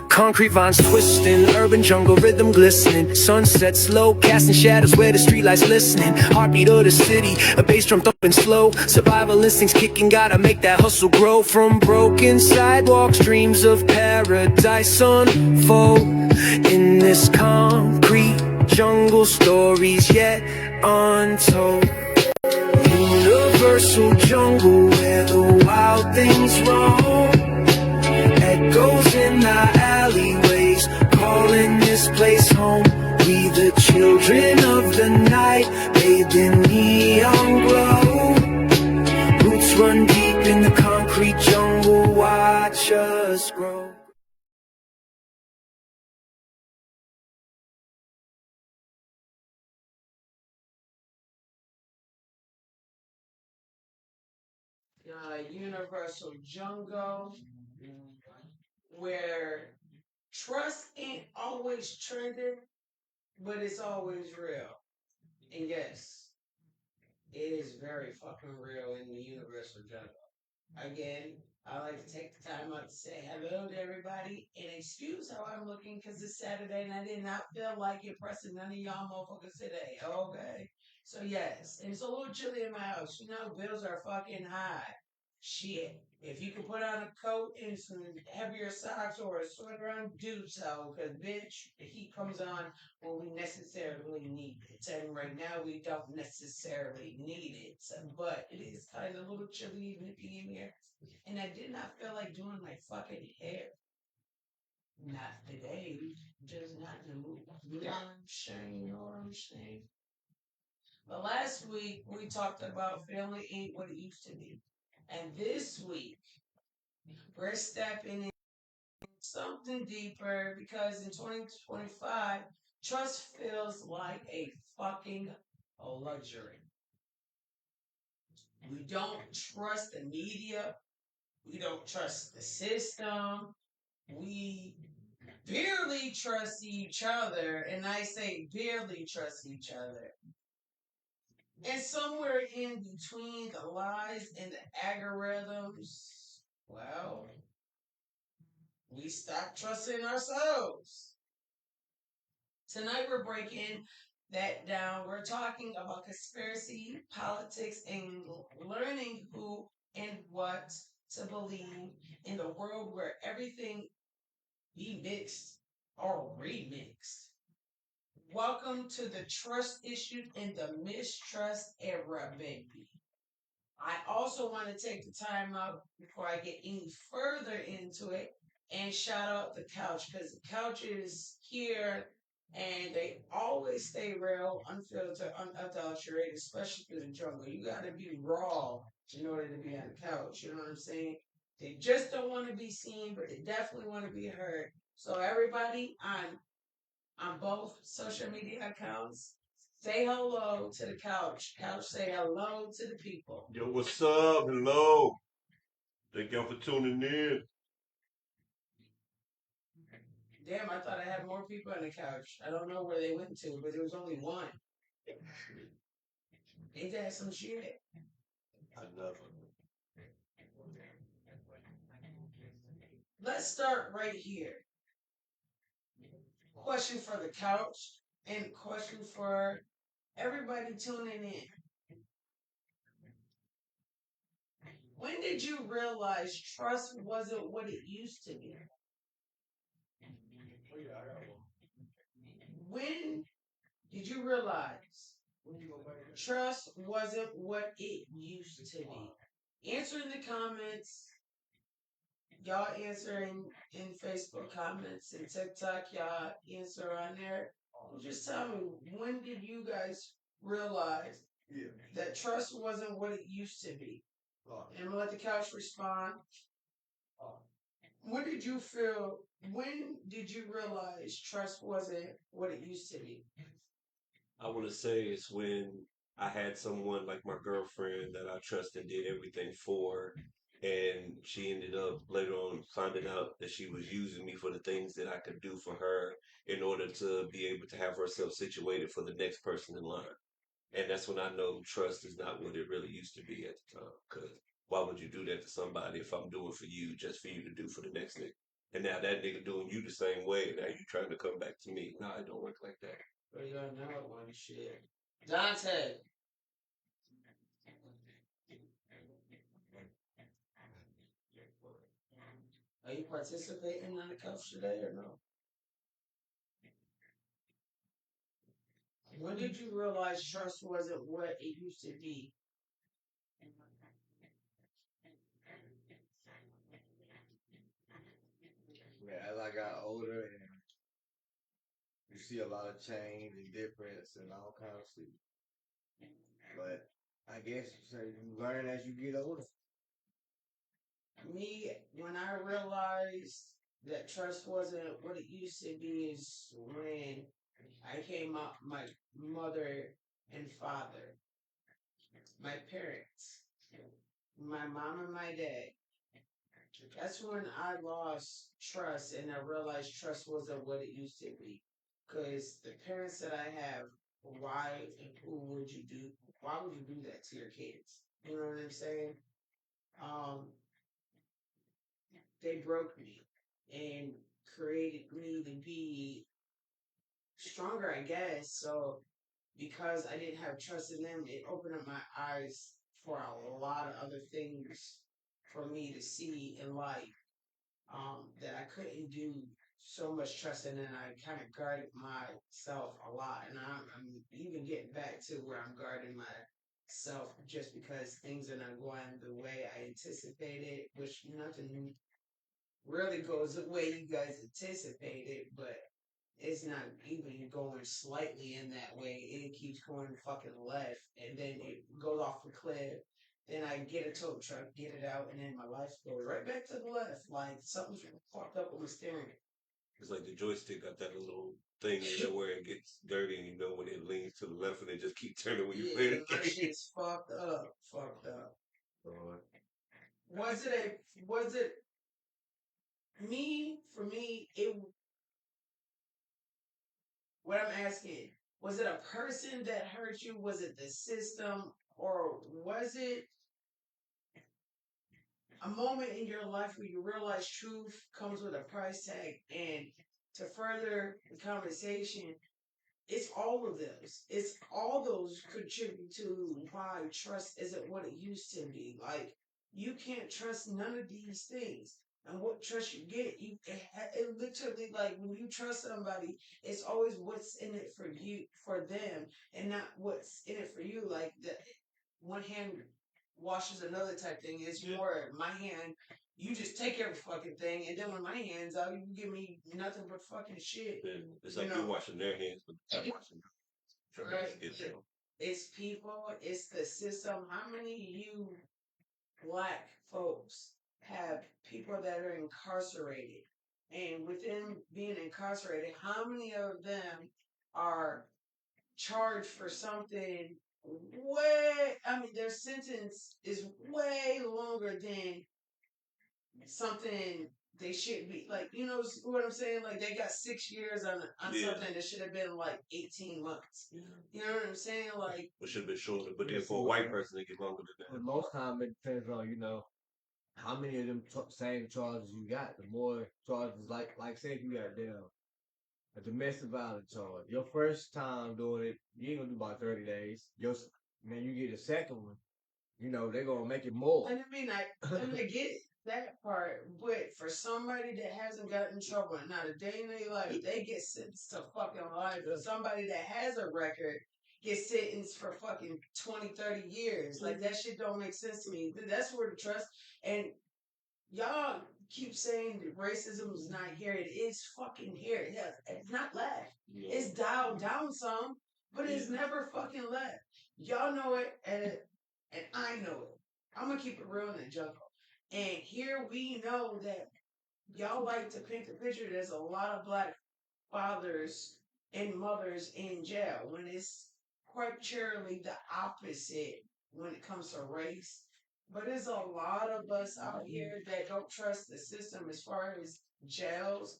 Concrete vines twisting, urban jungle rhythm glistening. Sunset slow, casting shadows where the streetlights listening. Heartbeat of the city, a bass drum thumping slow. Survival instincts kicking, gotta make that hustle grow. From broken sidewalks, dreams of paradise unfold. In this concrete jungle, stories yet untold. Universal jungle where the wild things roam. Echoes in the alleyways, calling this place home. We the children of the night, bathed in neon glow. Roots run deep in the concrete jungle, watch us grow. Universal jungle where trust ain't always trending, but it's always real. And yes, it is very fucking real in the universal jungle. Again, I like to take the time out to say hello to everybody and excuse how I'm looking because it's Saturday and I did not feel like impressing none of y'all motherfuckers today. Okay. So yes, and it's a little chilly in my house. You know, bills are fucking high. Shit. If you can put on a coat and some heavier socks or a sweater on, do so. Because, bitch, the heat comes on when we necessarily need it. And right now, we don't necessarily need it. But it is kind of a little chilly even being here. And I did not feel like doing my fucking hair. Not today. Just not in the mood. You know what I'm saying? You know what I'm saying? But last week, we talked about family ain't what it used to be. And this week, we're stepping in something deeper because in 2025, trust feels like a fucking luxury. We don't trust the media. We don't trust the system. We barely trust each other. And I say barely trust each other. And somewhere in between the lies and the algorithms, well, we stop trusting ourselves. Tonight we're breaking that down. We're talking about conspiracy, politics, and learning who and what to believe in the world where everything be mixed or remixed. Welcome to the trust issues and the mistrust era, baby. I also want to take the time out before I get any further into it and shout out the couch because the couch is here and they always stay real, unfiltered, unadulterated, especially through the jungle. You got to be raw in order to be on the couch. You know what I'm saying? They just don't want to be seen, but they definitely want to be heard. So everybody on both social media accounts, say hello to the couch. Couch, say hello to the people. Yo, what's up? Hello. Thank y'all for tuning in. Damn, I thought I had more people on the couch. I don't know where they went to, but there was only one. Ain't that some shit? I never. Let's start right here. Question for the couch and question for everybody tuning in. When did you realize trust wasn't what it used to be? When did you realize trust wasn't what it used to be? Answer in the comments. Y'all answer in Facebook comments and TikTok. Y'all answer on there. Just tell me, when did you guys realize that trust wasn't what it used to be? And I'm gonna let the couch respond. When did you feel? When did you realize trust wasn't what it used to be? I want to say it's when I had someone like my girlfriend that I trusted, did everything for, and she ended up later on finding out that she was using me for the things that I could do for her in order to be able to have herself situated for the next person in line. And that's when I know trust is not what it really used to be at the time. Because why would you do that to somebody if I'm doing for you just for you to do for the next nigga? And now that nigga doing you the same way, and now you trying to come back to me. No, it don't work like that. But you got another one shit. Dante. Are you participating in the couch today or no? When did you realize trust wasn't what it used to be? Yeah, as I got older and you see a lot of change and difference and all kinds of stuff. But I guess you say you learn as you get older. Me, when I realized that trust wasn't what it used to be, is when I came out my mother and father, my parents, my mom and my dad. That's when I lost trust and I realized trust wasn't what it used to be. Because the parents that I have, why and who would you do? Why would you do that to your kids? You know what I'm saying? Um, they broke me and created me to be stronger, I guess. So because I didn't have trust in them, it opened up my eyes for a lot of other things for me to see in life, that I couldn't do so much trusting, and I kind of guarded myself a lot. And I'm even getting back to where I'm guarding myself just because things are not going the way I anticipated, which nothing really goes the way you guys anticipated, but it's not even going slightly in that way. It keeps going fucking left, and then it goes off the cliff. Then I get a tow truck, get it out, and then my life goes right back to the left. Like something's fucked up with my steering. It's like the joystick got that little thing in there where it gets dirty, and you know when it leans to the left, and it just keep turning when you play Yeah, the my game. shit's fucked up. Fucked up. Lord. Was it me? For me, it what I'm asking, was it a person that hurt you? Was it the system? Or was it a moment in your life where you realize truth comes with a price tag? And to further the conversation, it's all of those. It's all those contribute to why trust isn't what it used to be. Like, you can't trust none of these things. And what trust you get, it literally, like when you trust somebody, it's always what's in it for you, for them, and not what's in it for you. Like the one hand washes another type thing. It's more my hand. You just take every fucking thing, and then when my hands out, you give me nothing but fucking shit. It's You like you're know, washing their hands, but I'm washing trying right? to get them. It's people. It's the system. How many of you black folks have people that are incarcerated? And within being incarcerated, how many of them are charged for something way, I mean, their sentence is way longer than something they should be, like, you know what I'm saying? Like, they got 6 years on Yeah. something that should have been like 18 months. Yeah. You know what I'm saying? Like, It should have been shorter, but Yeah, then for a white person, they get longer than But that. most time it depends on how many of them same charges you got. The more charges, like say if you got down a domestic violence charge, your first time doing it, you ain't gonna do about 30 days. Then you get a second one, they're gonna make it more. and I mean, I get that part, but for somebody that hasn't gotten in trouble not a day in their life, they get sentenced to fucking life. For somebody that has a record gets sentenced for fucking 20, 30 years. Like, that shit don't make sense to me. That's where the trust, and y'all keep saying that racism is not here. It is fucking here. It's not left. No. It's dialed down some, but it's never fucking left. Y'all know it, and I know it. I'm gonna keep it real in the jungle. And here we know that y'all like to paint the picture. There's a lot of black fathers and mothers in jail when it's quite surely the opposite when it comes to race. But there's a lot of us out here that don't trust the system as far as jails.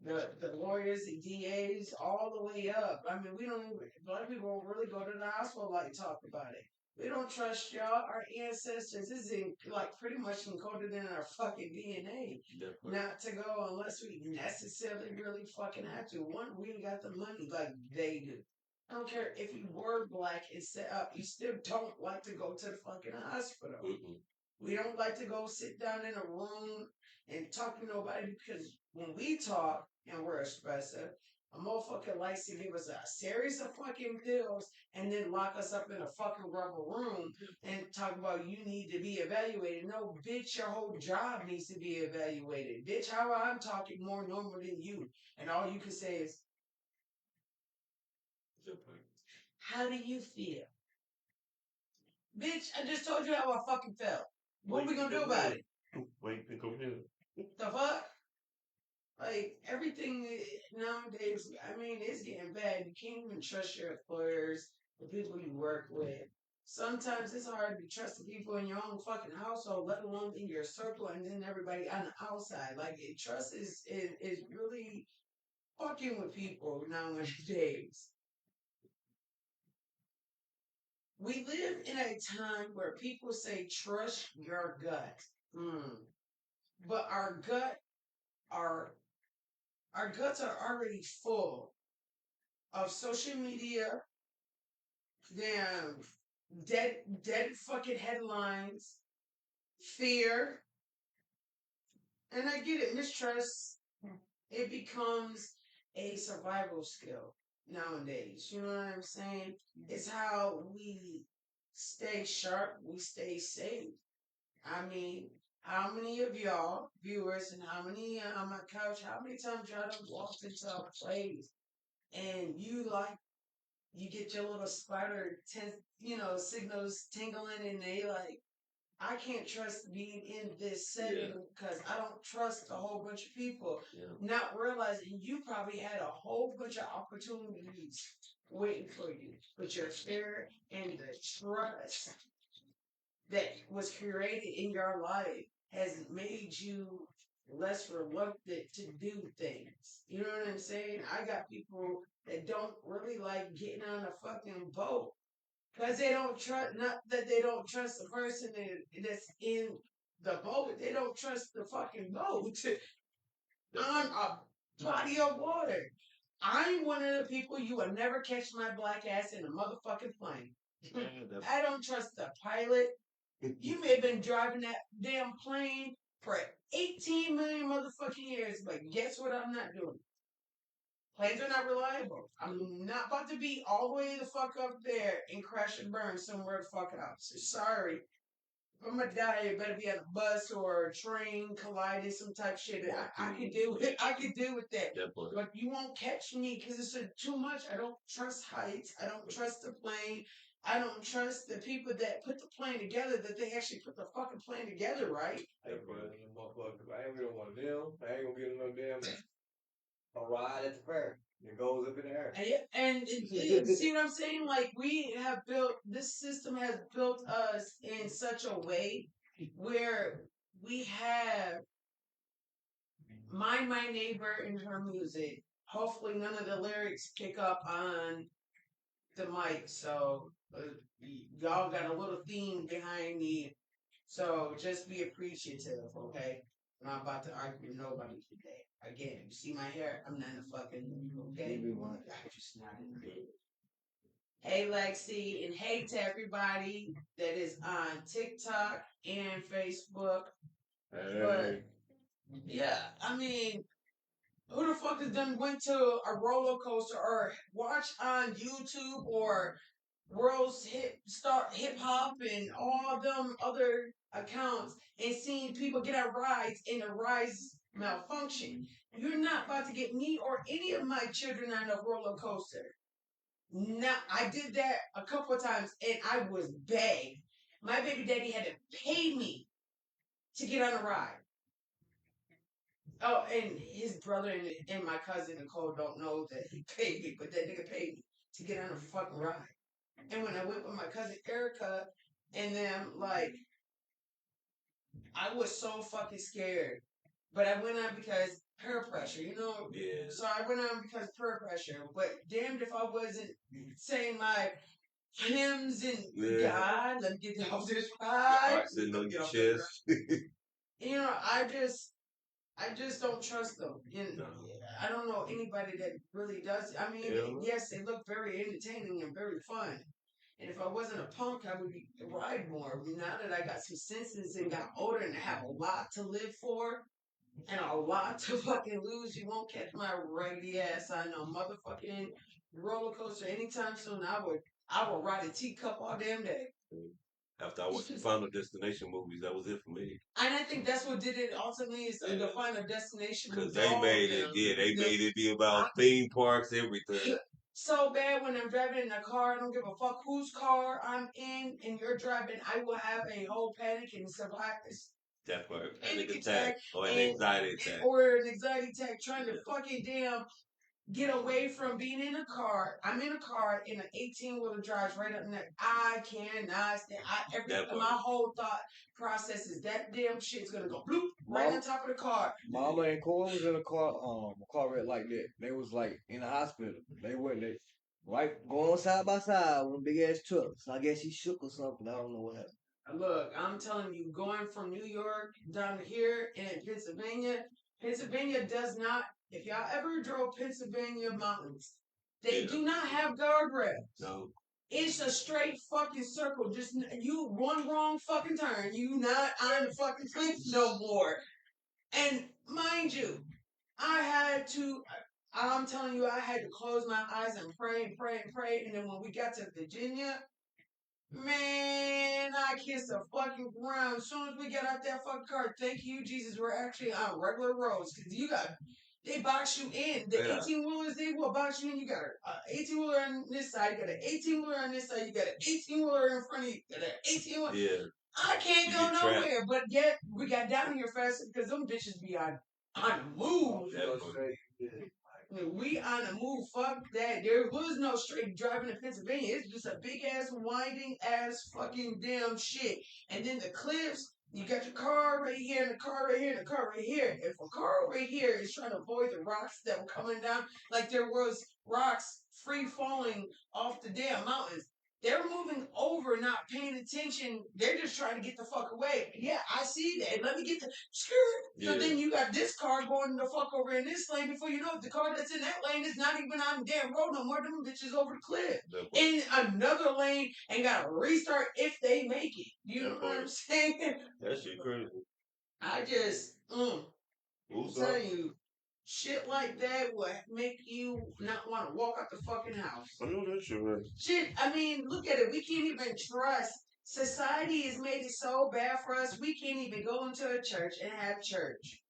the lawyers, the DAs, all the way up. I mean, we don't even, black people don't really go to the hospital like talk about it. We don't trust y'all. Our ancestors is like pretty much encoded in our fucking DNA. Definitely. Not to go unless we necessarily really fucking have to. One, we ain't got the money like they do. I don't care if you were black and set up, you still don't like to go to the fucking hospital. Mm-hmm. We don't like to go sit down in a room and talk to nobody because when we talk and we're expressive, a motherfucker likes to give us a series of fucking pills and then lock us up in a fucking rubber room and talk about you need to be evaluated. No, bitch, your whole job needs to be evaluated. Bitch, how I'm talking more normal than you. And all you can say is, how do you feel? Bitch, I just told you how I fucking felt. What are we gonna do about it? Wait, think over here. The fuck? Like everything nowadays, I mean, it's getting bad. You can't even trust your employers, the people you work with. Sometimes it's hard to trust the people in your own fucking household, let alone in your circle, and then everybody on the outside. Like trust is really fucking with people nowadays. We live in a time where people say trust your gut. But our our guts are already full of social media, damn dead fucking headlines, fear, and I get it, mistrust. It becomes a survival skill nowadays. You know what I'm saying? It's how we stay sharp, we stay safe. I mean, how many of y'all viewers and how many on my couch, how many times y'all done walked into a place and you get your little spider signals tingling and they like, I can't trust being in this setting because I don't trust a whole bunch of people. Yeah. Not realizing you probably had a whole bunch of opportunities waiting for you, but your fear and the trust that was created in your life has made you less reluctant to do things. You know what I'm saying? I got people that don't really like getting on a fucking boat because they don't trust. Not that they don't trust the person that's in the boat. They don't trust the fucking boat on a body of water. I'm one of the people you will never catch my black ass in a motherfucking plane. I don't trust the pilot. You may have been driving that damn plane for 18 million motherfucking years, but guess what I'm not doing? Planes are not reliable. I'm not about to be all the way the fuck up there and crash and burn somewhere the fuck else. Sorry. If I'm gonna die, it better be on a bus or a train colliding, some type of shit. I could deal with it. I could deal with that. Definitely. But you won't catch me because it's too much. I don't trust heights. I don't trust the plane. I don't trust the people that put the plane together, that they actually put the fucking plane together, right? Hey, bro, motherfucker, I ain't gonna one of them. I ain't gonna get no damn a ride at the fair. It goes up in the air. And see what I'm saying? Like we have built this system has built us in such a way where we have Mind My Neighbor in her music. Hopefully none of the lyrics pick up on the mic, so y'all got a little theme behind me. So just be appreciative, okay? I'm not about to argue with nobody today. Again, you see my hair? I'm not in a fucking mood, okay? I just not in the mood. Hey Lexi, and hey to everybody that is on TikTok and Facebook. But yeah, I mean, who the fuck has done went to a roller coaster or watch on YouTube or World's Hip Hop and all them other accounts and seen people get on rides and the rides malfunction? You're not about to get me or any of my children on a roller coaster. Now, I did that a couple of times and I was begged. My baby daddy had to pay me to get on a ride. Oh, and his brother and my cousin Nicole don't know that he paid me, but that nigga paid me to get on a fucking ride. And when I went with my cousin Erica and them, like, I was so fucking scared. But I went on because peer pressure, you know. Yeah. So I went on because peer pressure. But damned if I wasn't saying my hymns and God, let me get off this ride. Heart sitting on your chest. You know, I just don't trust them. And I don't know anybody that really does. I mean, yes, they look very entertaining and very fun. And if I wasn't a punk, I would ride more. Now that I got some senses and got older and have a lot to live for and a lot to fucking lose, you won't catch my raggedy ass on no motherfucking roller coaster anytime soon. I would ride a teacup all damn day. After I watched the Final Destination movies, that was it for me. And I think that's what did it ultimately is the Final Destination. Because they made it, they made it be about theme parks, everything. So bad when I'm driving in a car, I don't give a fuck whose car I'm in and you're driving, I will have a whole panic and survive this. That part, panic attack or an anxiety attack. Or an anxiety attack trying to fucking damn get away from being in a car. I'm in a car in an 18-wheeler drives right up there. I cannot stand. My whole thought process is that damn shit's gonna go bloop right on top of the car. Mama and Cole was in a car wreck like that. They was like in the hospital. They went there, right, going side by side with a big ass truck. So I guess he shook or something. I don't know what happened. Look, I'm telling you, going from New York down here in Pennsylvania does not. If y'all ever drove Pennsylvania mountains, they do not have guardrails. No. It's a straight fucking circle. Just you one wrong fucking turn, you not on the fucking cliff no more. And mind you, I'm telling you, I had to close my eyes and pray and pray and pray. And then when we got to Virginia, man, I kissed the fucking ground. As soon as we got out that fucking car, thank you, Jesus, we're actually on regular roads. Because they box you in. The 18-wheelers, they will box you in. You got an 18-wheeler on this side, you got an 18-wheeler on this side, you got an 18-wheeler in front of you, you got an 18-wheeler. Yeah. I can't go nowhere. But yet, we got down here fast because them bitches be on the move. We on the move. Fuck that. There was no straight driving in Pennsylvania. It's just a big ass, winding ass fucking damn shit. And then the cliffs, you got your car right here, and the car right here, and the car right here. If a car right here is trying to avoid the rocks that were coming down, like there was rocks free falling off the damn mountains, they're moving over, not paying attention. They're just trying to get the fuck away. Yeah, I see that. Let me get the skirt. So then you got this car going the fuck over in this lane. Before you know it, the car that's in that lane is not even on the damn road no more. Them bitches over the cliff. In another lane and got to restart if they make it. You know what I'm saying? That shit crazy. I just, I'm telling you, shit like that would make you not want to walk out the fucking house. I know that's right. Shit, I mean, look at it. We can't even trust. Society has made it so bad for us, we can't even go into a church and have church.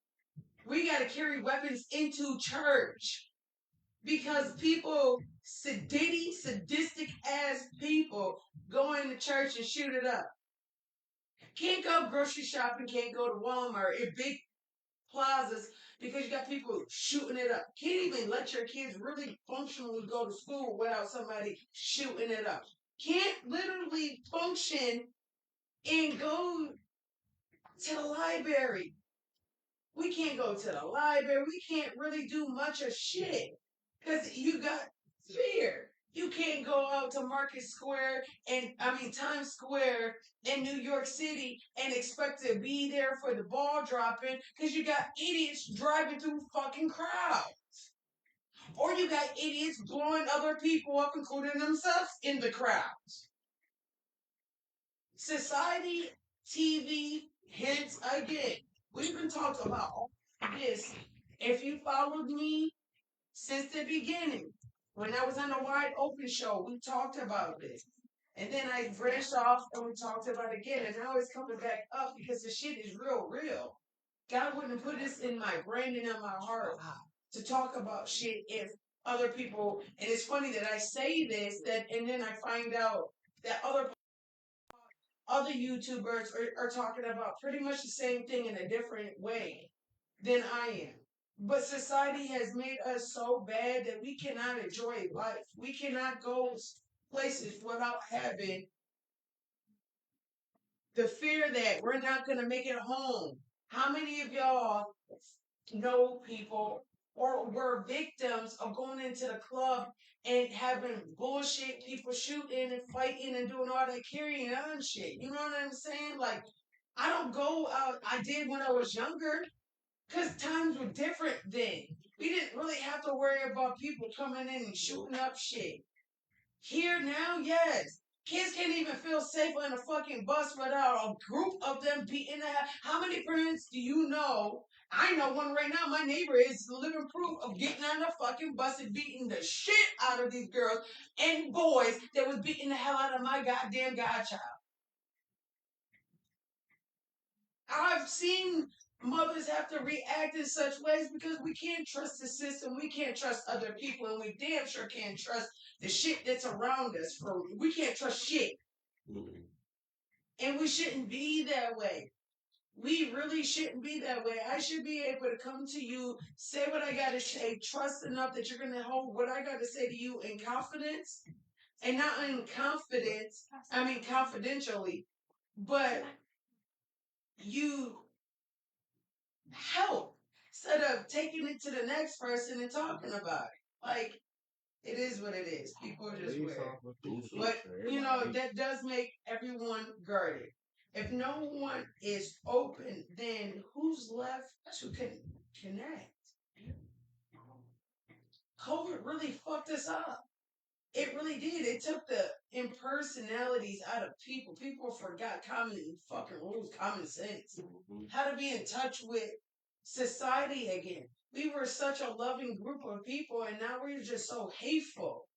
We got to carry weapons into church because people, sadistic ass people, go into church and shoot it up. Can't go grocery shopping, can't go to Walmart in big plazas because you got people shooting it up. Can't even let your kids really functionally go to school without somebody shooting it up. Can't literally function and go to the library. We can't go to the library. We can't really do much of shit because you got fear. You can't go out to Times Square in New York City and expect to be there for the ball dropping because you got idiots driving through fucking crowds. Or you got idiots blowing other people up, including themselves, in the crowds. Society, TV, hence again. We've been talking about all this. If you followed me since the beginning, when I was on the Wide Open show, we talked about this. And then I branched off and we talked about it again. And now it's coming back up because the shit is real. God wouldn't put this in my brain and in my heart to talk about shit if other people, and it's funny that I say this, and then I find out that other YouTubers are talking about pretty much the same thing in a different way than I am. But society has made us so bad that we cannot enjoy life. We cannot go places without having the fear that we're not going to make it home. How many of y'all know people or were victims of going into the club and having bullshit people shooting and fighting and doing all that carrying on shit. You know what I'm saying? Like, I don't go out. I did when I was younger because times were different then. We didn't really have to worry about people coming in and shooting up shit. Here now, yes. Kids can't even feel safe on a fucking bus without a group of them beating the hell. How many parents do you know? I know one right now. My neighbor is living proof of getting on the fucking bus and beating the shit out of these girls and boys that was beating the hell out of my goddamn godchild. I've seen mothers have to react in such ways because we can't trust the system, we can't trust other people, and we damn sure can't trust the shit that's around us. We can't trust shit, and we shouldn't be that way. We really shouldn't be that way. I should be able to come to you, say what I got to say, trust enough that you're going to hold what I got to say to you in confidence, and not in confidence. I mean confidentially, but you help instead of taking it to the next person and talking about it. Like, it is what it is. People are just weird. But, you know, that does make everyone guarded. If no one is open, then who's left to connect? COVID really fucked us up. It really did. It took the impersonalities out of people. People forgot common fucking rules, common sense. How to be in touch with society again. We were such a loving group of people, and now we're just so hateful.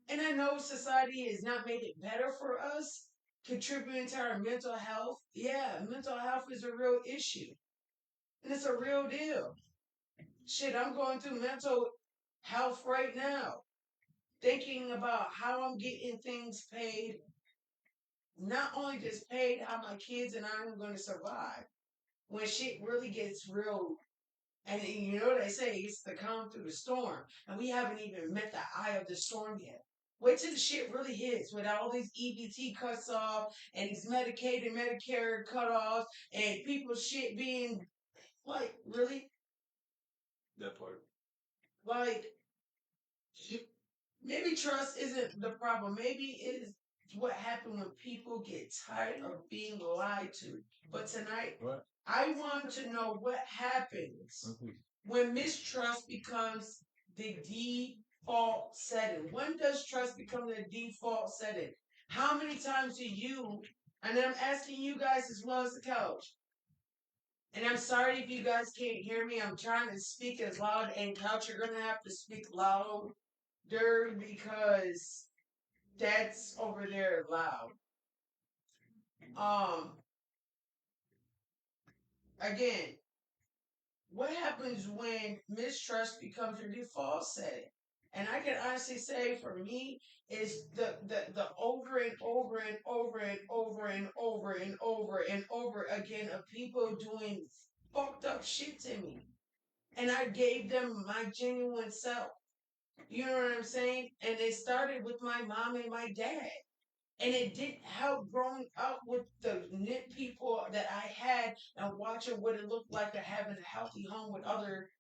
And I know society has not made it better for us, contributing to our mental health. Yeah, mental health is a real issue, and it's a real deal. Shit, I'm going through mental health right now, thinking about how I'm getting things paid. Not only just paid, how my kids and I are going to survive when shit really gets real. And you know what they say, it's the calm through the storm. And we haven't even met the eye of the storm yet. Wait till the shit really hits with all these EBT cuts off and these Medicaid and Medicare cutoffs and people's shit being like, really? That part. Like, maybe trust isn't the problem. Maybe it is what happened when people get tired of being lied to. But tonight, I want to know what happens when mistrust becomes the default setting. When does trust become the default setting? How many times do you, and I'm asking you guys as well as the couch, and I'm sorry if you guys can't hear me. I'm trying to speak as loud, and couch, you're going to have to speak louder because that's over there loud. Again, what happens when mistrust becomes your default setting? And I can honestly say for me, is the over and over and over and over and over and over and over again of people doing fucked up shit to me. And I gave them my genuine self. You know what I'm saying? And it started with my mom and my dad. And it didn't help growing up with the knit people that I had and watching what it looked like to having a healthy home with other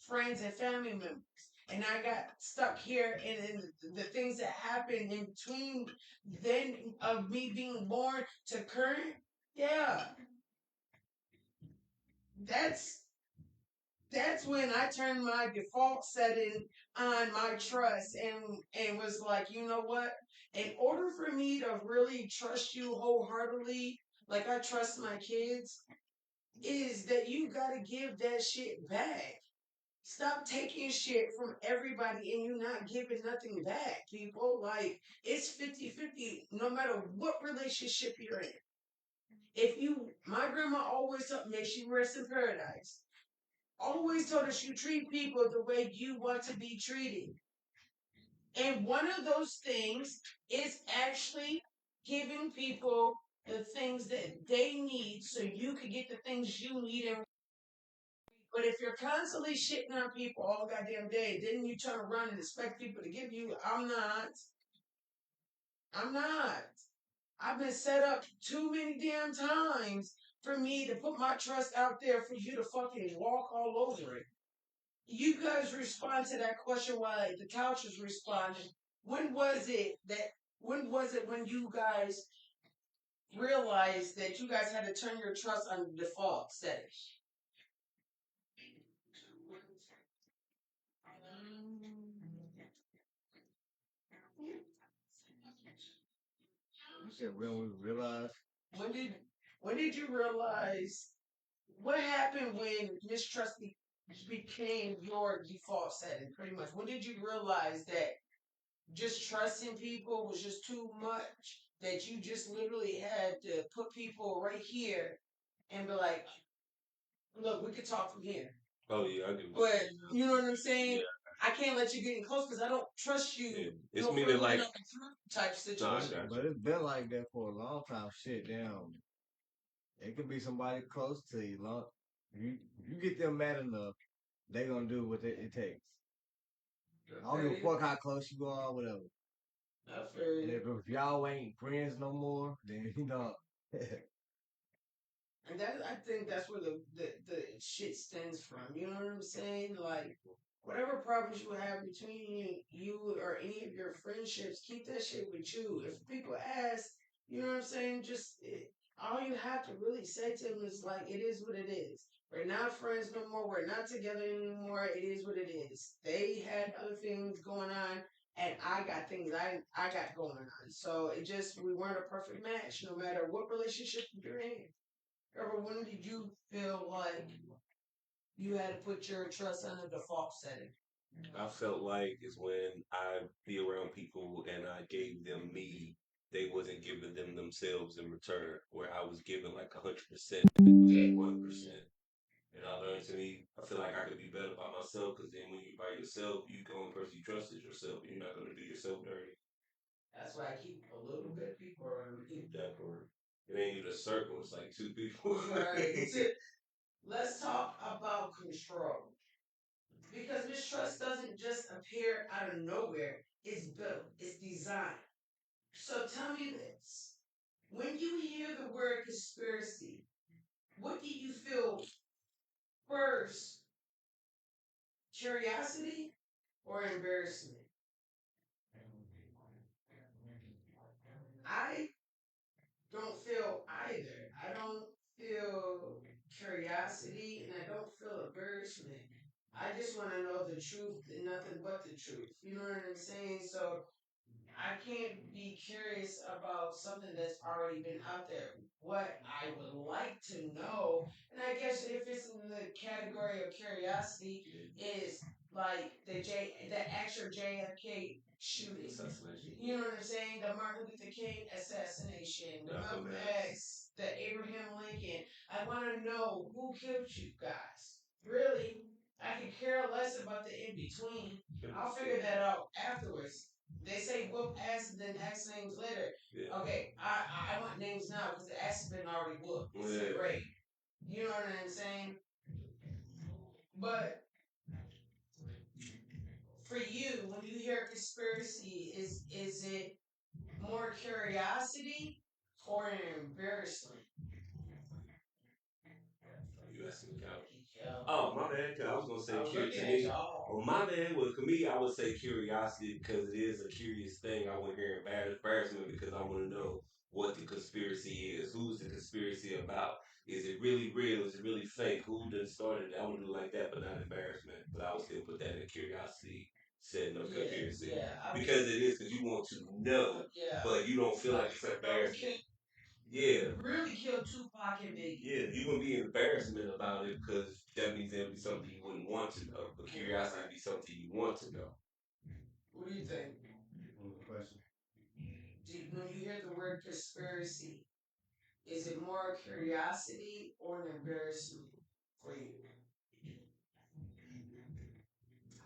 friends and family members. And I got stuck here in the things that happened in between then of me being born to current. Yeah, that's when I turned my default setting on my trust and was like, you know what? In order for me to really trust you wholeheartedly, like I trust my kids, is that you gotta give that shit back. Stop taking shit from everybody and you not giving nothing back, people. Like, it's 50-50 no matter what relationship you're in. My grandma always told me, she rests in paradise, always told us you treat people the way you want to be treated. And one of those things is actually giving people the things that they need so you can get the things you need. But if you're constantly shitting on people all goddamn day, then you turn around and expect people to give you, I'm not. I'm not. I've been set up too many damn times for me to put my trust out there for you to fucking walk all over it. You guys respond to that question while the couch is responding. When was it that? When was it when you guys realized that you guys had to turn your trust on default settings? You said when we realized. When did when did you realize what happened when mistrust became your default setting? Pretty much. When did you realize that just trusting people was just too much? That you just literally had to put people right here and be like, "Look, we could talk from here." Oh yeah, I do. But you know what I'm saying? I can't let you get in close because I don't trust you. Yeah. It's No meaning further like than type situation. But it's been like that for a long time. Shit, damn. It could be somebody close to you. Long, you get them mad enough, they gonna do what it takes. I don't give a fuck how close you are, whatever. And if y'all ain't friends no more, then you know. And that I think that's where the shit stems from. You know what I'm saying? Like whatever problems you have between you or any of your friendships, keep that shit with you. If people ask, you know what I'm saying? All you have to really say to them is like, it is what it is. We're not friends no more. We're not together anymore. It is what it is. They had other things going on, and I got things I got going on. So we weren't a perfect match, no matter what relationship you're in. Or when did you feel like you had to put your trust on a default setting? I felt like is when I be around people and I gave them me, they wasn't giving them themselves in return. Where I was giving like 100%, 1%. And I learned to me, I feel like I could be better by myself because then when you by yourself, you the only person you trust is yourself. You're not gonna do yourself dirty. That's why I keep a little bit of people around me. That part. It ain't even a circle. It's like two people. Right. Let's talk about control. Because mistrust doesn't just appear out of nowhere. It's built. It's designed. So tell me this. When you hear the word conspiracy, what do you feel first? Curiosity or embarrassment? I don't feel either. I don't feel curiosity and I don't feel embarrassment. I just want to know the truth and nothing but the truth. You know what I'm saying? So I can't be curious about something that's already been out there. What I would like to know, and I guess if it's in the category of curiosity, is like the actual JFK shooting. You know what I'm saying? The Martin Luther King assassination, the Malcolm X, the Abraham Lincoln. I want to know who killed you guys. Really, I could care less about the in between. I'll figure that out afterwards. They say whoop ass and then ask names later. Yeah. Okay, I want names now because the ass has been already whooped. Yeah. Great. You know what I'm saying? But for you, when you hear conspiracy, is it more curiosity or embarrassment? You asking the couch? Oh, my bad. 'Cause I was gonna say curious to me. Well, my bad. Well, for me, I would say curiosity because it is a curious thing. I want to hear embarrassment because I want to know what the conspiracy is. Who's the conspiracy about? Is it really real? Is it really fake? Who done started it? I would do like that, but not embarrassment. But I would still put that in curiosity setting of conspiracy. Because it is because you want to know, but you don't feel like it's embarrassment. Yeah. Really killed Tupac and Biggie. Yeah, you wouldn't be embarrassment about it because that means it would be something you wouldn't want to know. But curiosity would be something you want to know. What do you think? Question. When you hear the word conspiracy, is it more curiosity or an embarrassment for you?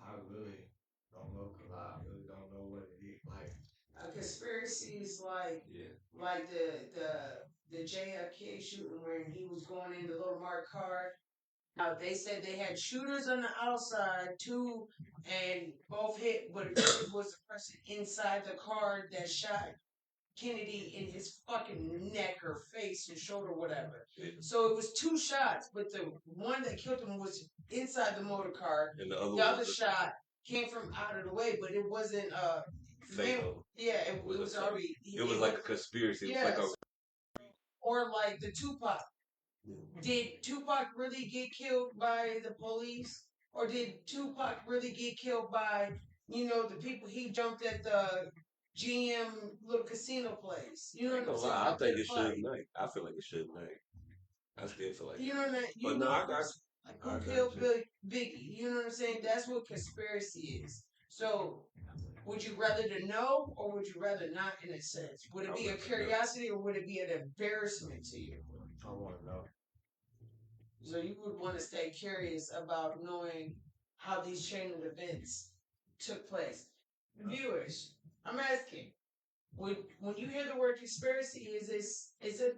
I really don't know because I really don't know what it is. Like a conspiracy is like Yeah. like the JFK shooting when he was going in the little marked car. Now they said they had shooters on the outside too, and both hit, but it really was the person inside the car that shot. Kennedy in his fucking neck or face or shoulder, whatever. Yeah. So it was 2 shots, but the one that killed him was inside the motor car. And the The other other was shot came from out of the way, but it wasn't fatal. yeah, it was a- already. It was like a conspiracy. It was like or like the Tupac. Did Tupac really get killed by the police, or did Tupac really get killed by the people he jumped at the GM little casino place? You know I ain't what I'm gonna saying? lie. I Off think that it should fight. night. I feel like it should night. I still feel like You that. know what I mean? But no, I got you. Like I who got killed you. Biggie? You know what I'm saying? That's what conspiracy is. So, would you rather to know, or would you rather not? In a sense, would it I be a would rather know. curiosity, or would it be an embarrassment to you? I want to know. So you would want to stay curious about knowing how these chain of events took place. Viewers, I'm asking, when you hear the word conspiracy, is it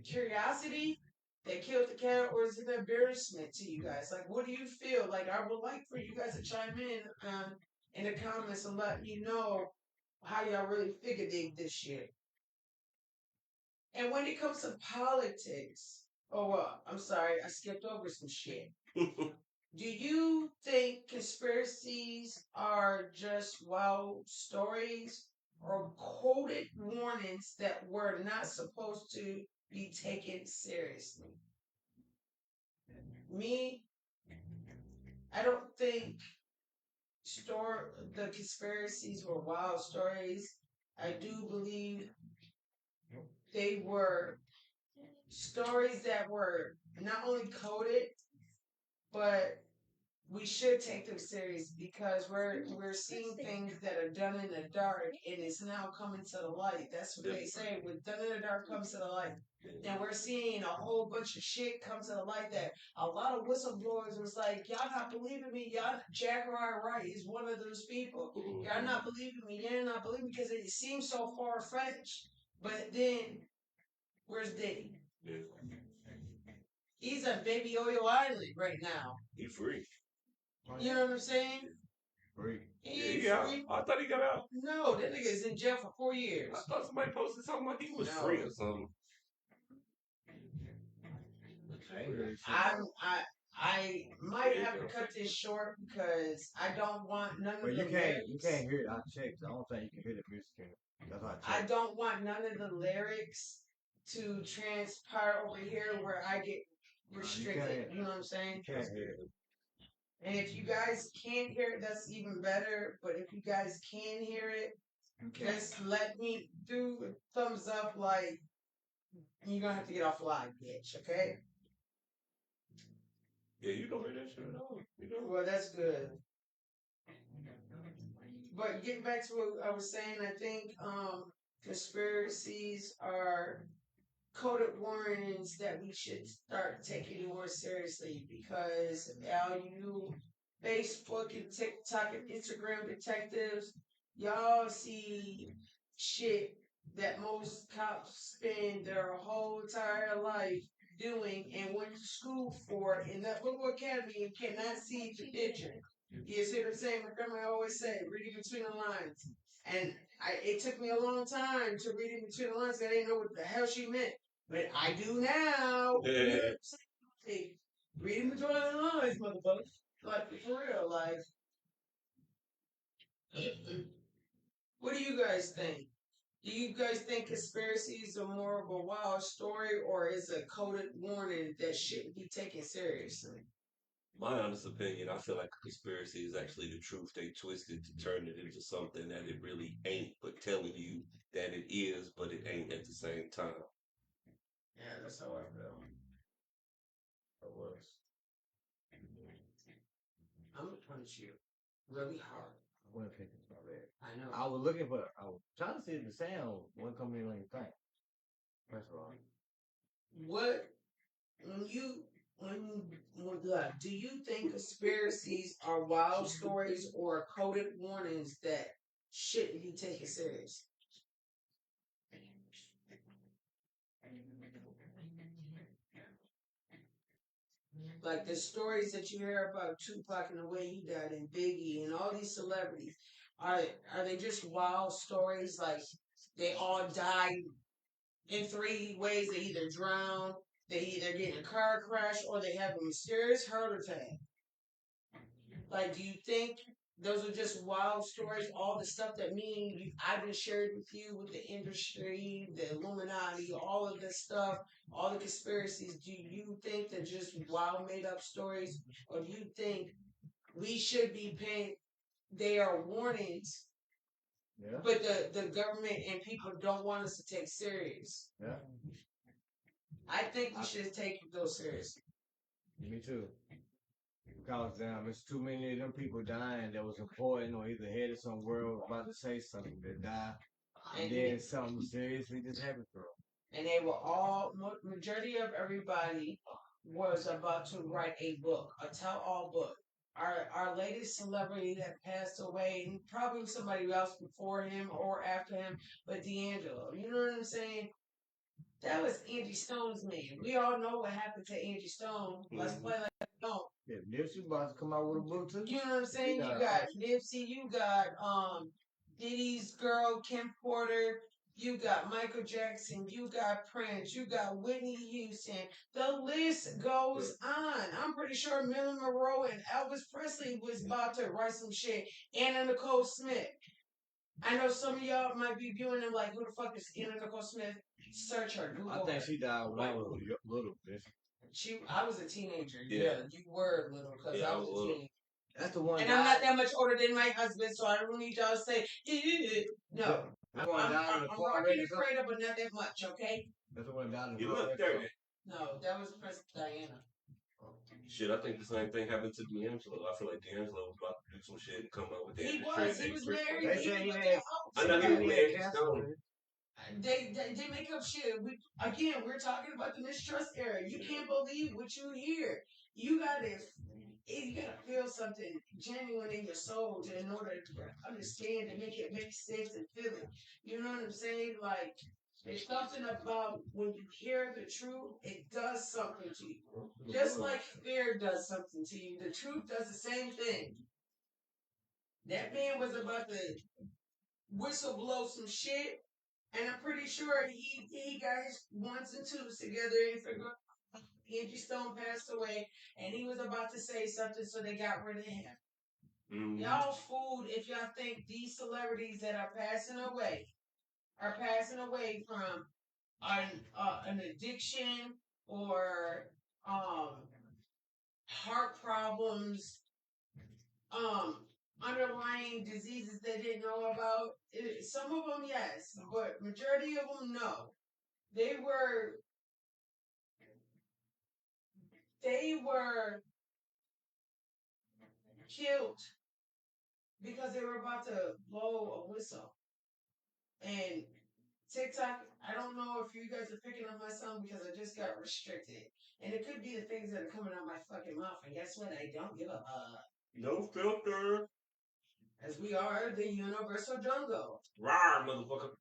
curiosity that killed the cat, or is it an embarrassment to you guys? Like, what do you feel? Like, I would like for you guys to chime in the comments and let me know how y'all really figured this shit. And when it comes to politics, oh well, I'm sorry, I skipped over some shit. Do you think conspiracies are just wild stories or coded warnings that were not supposed to be taken seriously? Me, I don't think the conspiracies were wild stories. I do believe they were stories that were not only coded, but we should take them serious because we're seeing things that are done in the dark and it's now coming to the light. That's what they say. With done in the dark comes to the light. And we're seeing a whole bunch of shit come to the light that a lot of whistleblowers was like, y'all not believing me. Y'all Jacariah Wright is one of those people. Y'all not believing me. Y'all not believing me because it seems so far fetched. But then where's Diddy? Yeah. He's on Baby Oil Island right now. He free. You know what I'm saying? Free. He ain't free. I thought he got out. No, that nigga is in jail for 4 years. I thought somebody posted something like he was No. free or something. I might have to cut this short because I don't want none of But the you lyrics. can't hear it. I checked. I don't think you can hear the music in it. That's why I I checked. don't want none of the lyrics to transpire over here where I get restricted. You know what I'm saying? You can't hear it. And if you guys can't hear it, that's even better. But if you guys can hear it, just let me do a thumbs up like you're gonna have to get off live, bitch, okay? Yeah, you don't hear that shit at all. You know? Well, that's good. But getting back to what I was saying, I think conspiracies are coded warnings that we should start taking more seriously because all you Facebook and TikTok and Instagram detectives, y'all see shit that most cops spend their whole entire life doing and went to school for in that little academy and cannot see the picture. You see what I'm saying? My grandma always said, reading between the lines. And it took me a long time to read in between the lines. I didn't know what the hell she meant. But I do now. You know what I'm saying? Reading between the lines, motherfucker. Like, for real, like. What do you guys think? Do you guys think conspiracies are more of a wild story or is a coded warning that shouldn't be taken seriously? My honest opinion, I feel like a conspiracy is actually the truth. They twisted to turn it into something that it really ain't, but telling you that it is, but it ain't at the same time. Yeah, that's how I feel. It was. I'm gonna punch you really hard. I wasn't thinking about that. I know. I was trying to see if the sound wasn't coming in on your thing. That's wrong. What do you think conspiracies are wild stories or coded warnings that shouldn't be taken serious? Like the stories that you hear about Tupac and the way he died and Biggie and all these celebrities, are they just wild stories like They all died in 3 ways. They either drown, they either get in a car crash, or they have a mysterious heart attack. Like, do you think those are just wild stories? All the stuff that I've been shared with you with the industry, the Illuminati, all of this stuff, all the conspiracies. Do you think they're just wild, made up stories, or do you think we should be paying? They are warnings, Yeah. but the government and people don't want us to take serious. Yeah. I think we should take those serious. Me too. Because it's too many of them people dying that was important or either headed somewhere or about to say something that die. And then something seriously just happened to them. And they were all, majority of everybody was about to write a book, a tell-all book. Our latest celebrity that passed away, and probably somebody else before him or after him, but D'Angelo. You know what I'm saying? That was Angie Stone's man. We all know what happened to Angie Stone. Let's play like we don't. Yeah, Nipsey about to come out with a book too. You know what I'm saying? You got Nipsey, you got Diddy's girl, Kim Porter, you got Michael Jackson, you got Prince, you got Whitney Houston. The list goes on. I'm pretty sure Marilyn Monroe and Elvis Presley was about to write some shit. Anna Nicole Smith. I know some of y'all might be viewing them like, who the fuck is Anna Nicole Smith? Search her, Google I think her. she died when I was little, bitch. I was a teenager. Yeah. You were little because I was a teenager. That's the one. And I'm not that much older than my husband, so I don't need y'all to say, no. I'm rocking the cradle, but not that much, okay? That's the one died in the You look dirty. No, that was Princess Diana. Shit, I think the same thing happened to D'Angelo. I feel like D'Angelo was about to do some shit and come up with the He was married. They said he had. I know he was married to Stone. They make up shit. We're talking about the mistrust era. You can't believe what you hear. You gotta feel something genuine in your soul in order to understand and make it make sense and feel it. You know what I'm saying? Like, there's something about when you hear the truth, it does something to you. Just like fear does something to you, the truth does the same thing. That man was about to whistle blow some shit, and I'm pretty sure he got his ones and twos together and figured out Angie Stone passed away, and he was about to say something, so they got rid of him. Mm-hmm. Y'all fooled if y'all think these celebrities that are passing away from an addiction or heart problems, underlying diseases they didn't know about. Some of them, yes, but majority of them, no. They were killed because they were about to blow a whistle. And TikTok, I don't know if you guys are picking up my song because I just got restricted. And it could be the things that are coming out my fucking mouth. And guess what? I don't give a fuck. No filter. As we are the universal jungle. Rawr, motherfucker.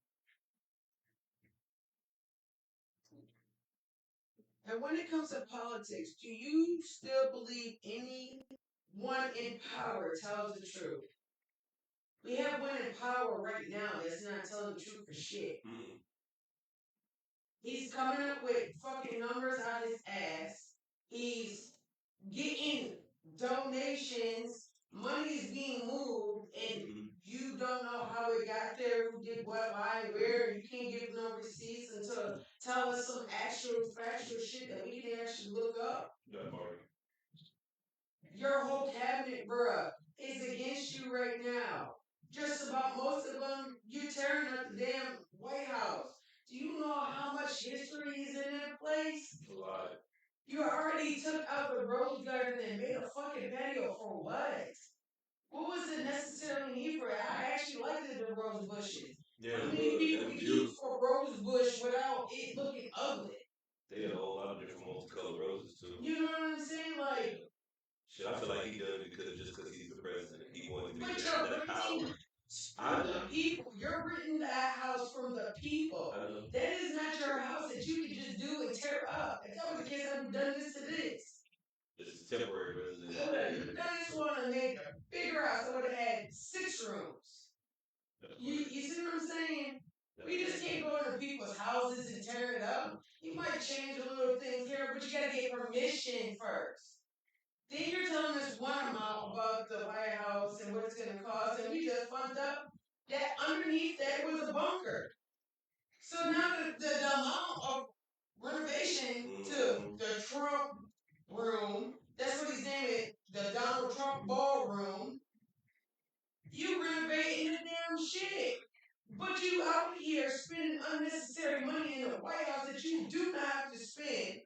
And when it comes to politics, do you still believe anyone in power tells the truth? We have one in power right now that's not telling the truth for shit. Mm. He's coming up with fucking numbers out his ass. He's getting donations. Money's being moved, and you don't know how it got there, who did what, why, where. You can't give no receipts until tell us some actual factual shit that we can actually look up. Your whole cabinet, bruh, is against you right now. Just about most of them, you tearing up the damn White House. Do you know how much history is in that place? A lot. You already took out the rose garden and made a fucking patio for what? What was the necessary need for it? I actually liked the rose bushes. Yeah, How many people we keep for rose bush without it looking ugly? They had a whole lot of different multicolored roses too. You know what I'm saying? Like, shit, I feel like he done it because he's the president. He wanted to but get you're that power. from the people. You're renting that house from the people. That is not your house that you can just do and tear up. If that was the case, I've done this to this. This is temporary residence. I would have done this one and made a bigger house. I would have had 6 rooms. You see what I'm saying? We just can't go into people's houses and tear it up. You might change a little things here, but you gotta get permission first. Then you're telling us one amount about the White House and what it's gonna cost, and we just found out that underneath that was a bunker. So now the amount of renovation to the Trump room, that's what he's naming it, the Donald Trump ballroom, you renovating the damn shit. But you out here spending unnecessary money in the White House that you do not have to spend.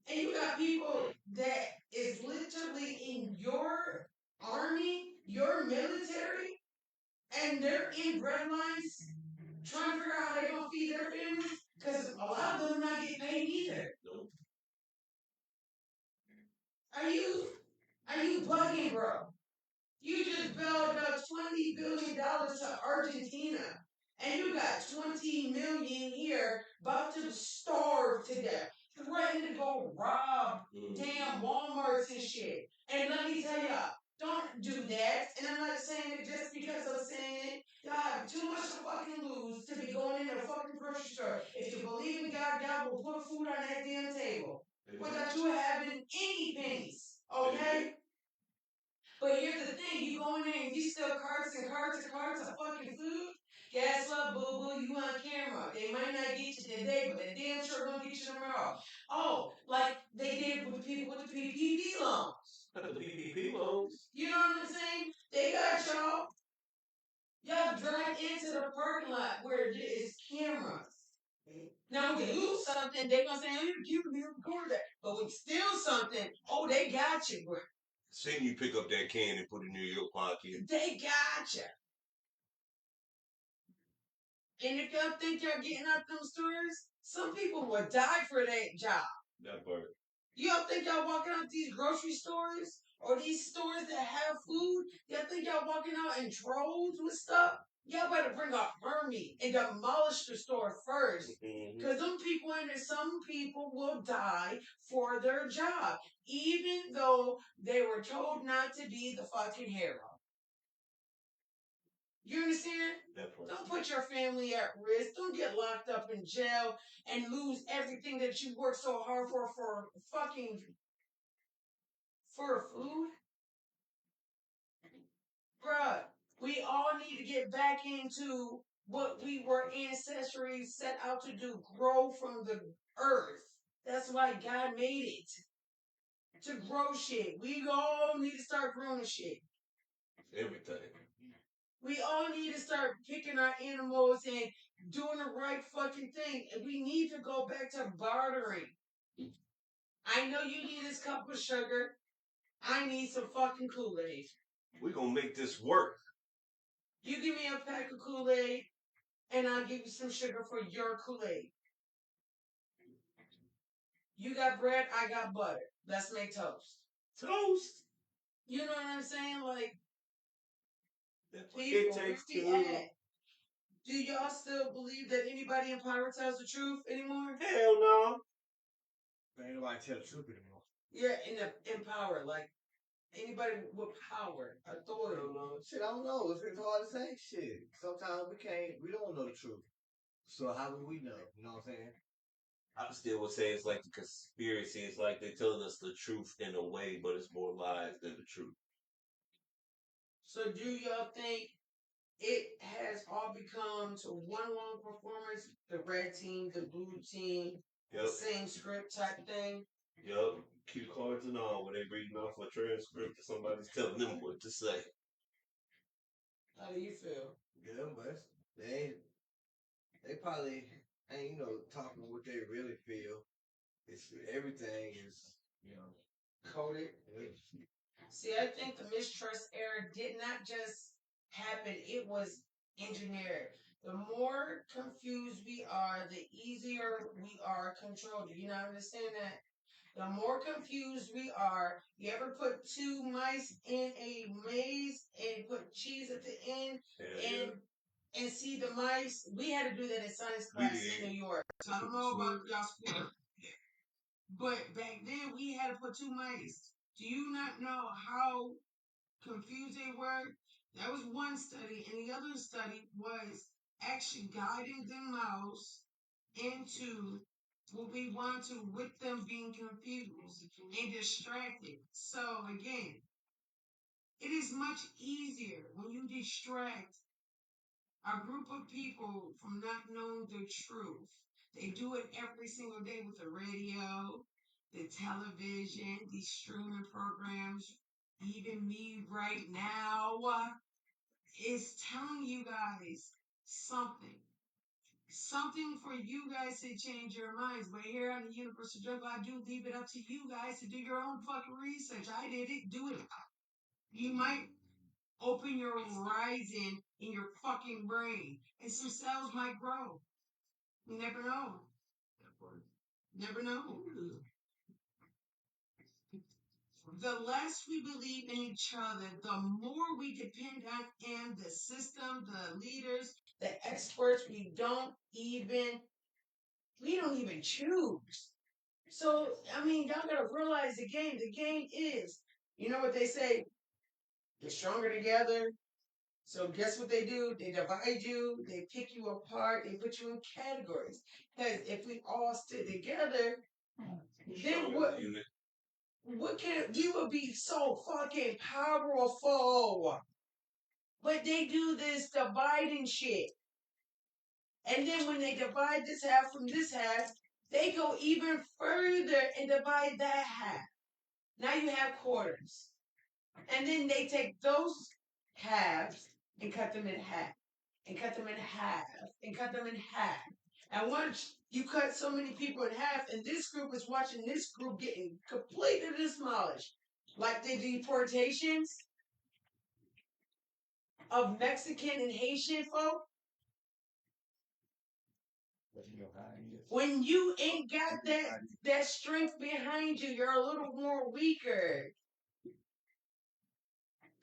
And you got people that is literally in your army, your military, and they're in bread lines trying to figure out how they're going to feed their families because a lot of them not getting paid either. Are you bugging, bro? You just bailed out $20 billion to Argentina, and you got 20 million here about to starve to death, threatening to go rob damn Walmarts and shit. And let me tell y'all, don't do that. And I'm not saying it just because I'm saying it. Y'all have too much to fucking lose to be going in a fucking grocery store. If you believe in God, God will put food on that damn table without you having any pennies. Okay? But here's the thing, you go in there and you steal carts and carts and carts of fucking food. Guess what, boo boo? You on camera. They might not get you today, but they damn sure gonna get you tomorrow. Oh, like they did with the people with the PPP loans. The PPP loans. You know what I'm saying? They got y'all. Y'all drive into the parking lot where there is cameras. Now when you lose something, they gonna say, "Oh, you record that." But when you steal something, oh, they got you, bro. Seeing you pick up that can and put it in your pocket. They gotcha. And if y'all think y'all getting out them stores, some people will die for that job. That part. Y'all think y'all walking out these grocery stores or these stores that have food? Y'all think y'all walking out in droves with stuff? Y'all better bring an army and demolish the store first. Because them people in there, some people will die for their job, even though they were told not to be the fucking hero. You understand? Don't put your family at risk. Don't get locked up in jail and lose everything that you worked so hard for fucking for food. Bruh, we all need to get back into what we were ancestrally set out to do, grow from the earth. That's why God made it. To grow shit. We all need to start growing shit. Everything. We all need to start picking our animals and doing the right fucking thing. And we need to go back to bartering. I know you need this cup of sugar. I need some fucking Kool-Aid. We're going to make this work. You give me a pack of Kool-Aid, and I'll give you some sugar for your Kool-Aid. You got bread, I got butter. Let's make toast. Toast? You know what I'm saying? Like, It takes two. Do y'all still believe that anybody in power tells the truth anymore? Hell no. Ain't nobody tell the truth anymore. Yeah, in power, like anybody with power, authority. Shit, I don't know. It's hard to say. Shit, sometimes we don't know the truth. So how would we know? You know what I'm saying? I still would say it's like the conspiracy. It's like they're telling us the truth in a way, but it's more lies than the truth. So do y'all think it has all become to one long performance? The red team, the blue team, same script type thing? Yep. Cue cards and all when they reading off a transcript or somebody's telling them what to say. How do you feel? Yeah, but they probably ain't, talking what they really feel. It's everything is, Coded. See, I think the mistrust era did not just happen, it was engineered. The more confused we are, the easier we are controlled. Do you not understand that? The more confused we are, you ever put two mice in a maze and put cheese at the end and see the mice? We had to do that in science class in New York. So I don't know about y'all school. But back then we had to put two mice. Do you not know how confused they were? That was one study, and the other study was actually guiding the mouse into what we want to, with them being confused and distracted. So again, it is much easier when you distract a group of people from not knowing the truth. They do it every single day with the radio, the television, these streaming programs. Even me right now is telling you guys something. Something for you guys to change your minds. But here on the Universal Jungle, I do leave it up to you guys to do your own fucking research. I did it. Do it. You might open your horizon in your fucking brain, and some cells might grow. You never know. Never know. The less we believe in each other, the more we depend on the system, the leaders, the experts. We don't even choose. So I mean, y'all gotta realize the game. The game is, you know what they say, get stronger together. So guess what they do? They divide you, they pick you apart, they put you in categories. Because if we all stood together, then what can we would be so fucking powerful. But they do this dividing shit. And then when they divide this half from this half, they go even further and divide that half. Now you have quarters. And then they take those halves and cut them in half. And cut them in half. And cut them in half. And once you cut so many people in half, and this group is watching this group getting completely demolished. Like the deportations of Mexican and Haitian folk. When you ain't got that strength behind you, you're a little more weaker.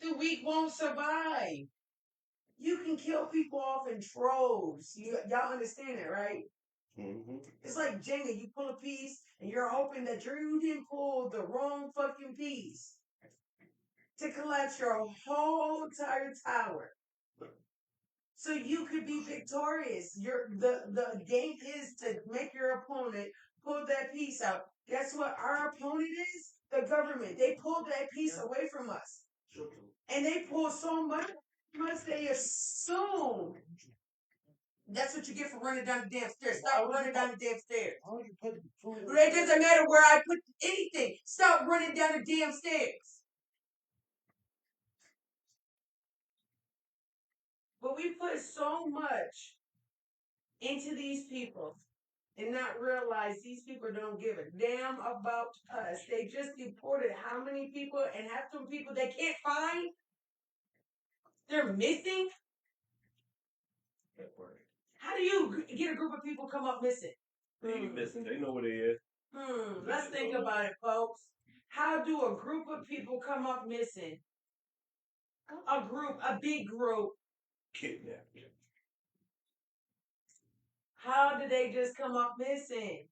The weak won't survive. You can kill people off in troves. Y'all understand that, right? Mm-hmm. It's like Jenga. You pull a piece, and you're hoping that you didn't pull the wrong fucking piece to collapse your whole entire tower. So you could be victorious. The game is to make your opponent pull that piece out. Guess what our opponent is? The government. They pulled that piece away from us. And they pull so much they assume. That's what you get for running down the damn stairs. Stop running down the damn stairs. It doesn't matter where I put anything. Stop running down the damn stairs. But we put so much into these people and not realize these people don't give a damn about us. They just deported how many people, and half some people they can't find? They're missing? How do you get a group of people come up missing? They ain't missing. They know where they is. Let's think about it, folks. How do a group of people come up missing? A big group. Kidnapped. How do they just come up missing?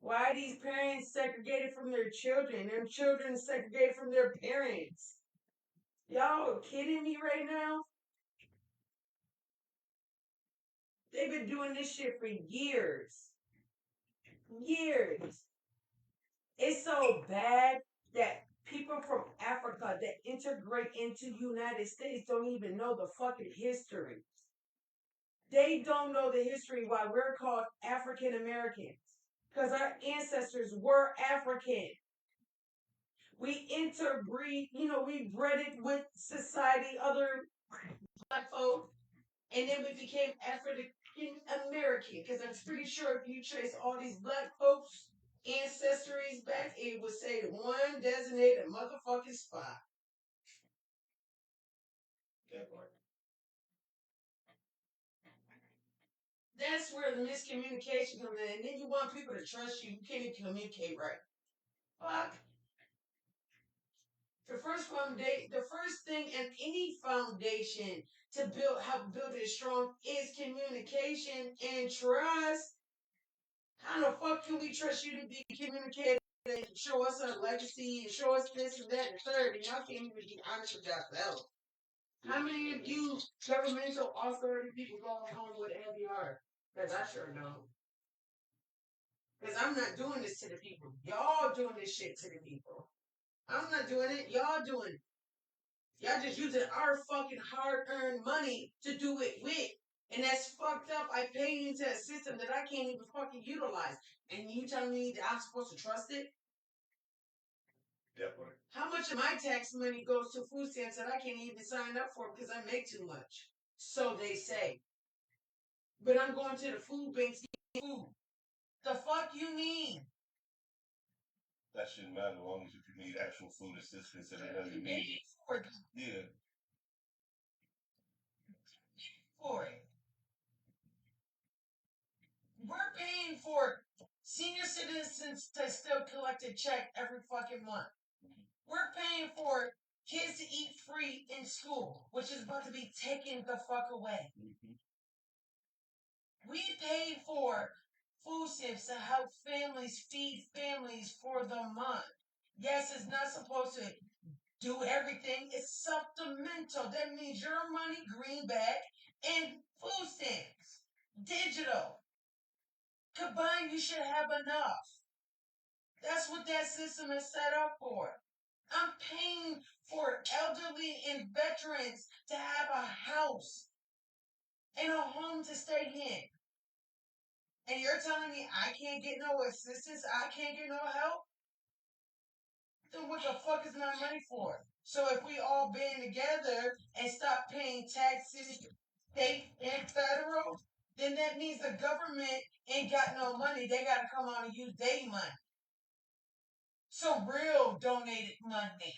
Why are these parents segregated from their children? Them children segregated from their parents? Y'all kidding me right now? They've been doing this shit for years. Years. It's so bad that people from Africa that integrate into United States don't even know the fucking history. They don't know the history why we're called African Americans. Because our ancestors were African. We interbreed, we bred it with society, other black folk, and then we became African American. Because I'm pretty sure if you trace all these black folks' ancestries back, it would say the one designated motherfucking spot. That part. That's where the miscommunication comes in. And then you want people to trust you. You can't even communicate right. Fuck. The first thing in any foundation to help build it strong is communication and trust. How the fuck can we trust you to be communicative and show us a legacy and show us this and that and third, and y'all can't even be honest with yourself? How many of you governmental authority people go home with LDR? Because I sure don't. Because I'm not doing this to the people. Y'all doing this shit to the people. I'm not doing it. Y'all doing it. Y'all just using our fucking hard-earned money to do it with. And that's fucked up. I paid into a system that I can't even fucking utilize. And you telling me that I'm supposed to trust it? Definitely. How much of my tax money goes to food stamps that I can't even sign up for because I make too much? So they say. But I'm going to the food banks to get food. The fuck you mean? That shouldn't matter as long as if you need actual food assistance and they know you need it. Yeah. For it. We're paying for senior citizens to still collect a check every fucking month. We're paying for kids to eat free in school, which is about to be taken the fuck away. We paid for food stamps to help families feed families for the month. Yes, it's not supposed to do everything. It's supplemental. That means your money, greenback, and food stamps. Digital. Combined, you should have enough. That's what that system is set up for. I'm paying for elderly and veterans to have a house and a home to stay in. And you're telling me I can't get no assistance? I can't get no help? Then what the fuck is my money for? So if we all band together and stop paying taxes, state and federal, then that means the government ain't got no money. They got to come on and use their money. So real donated money.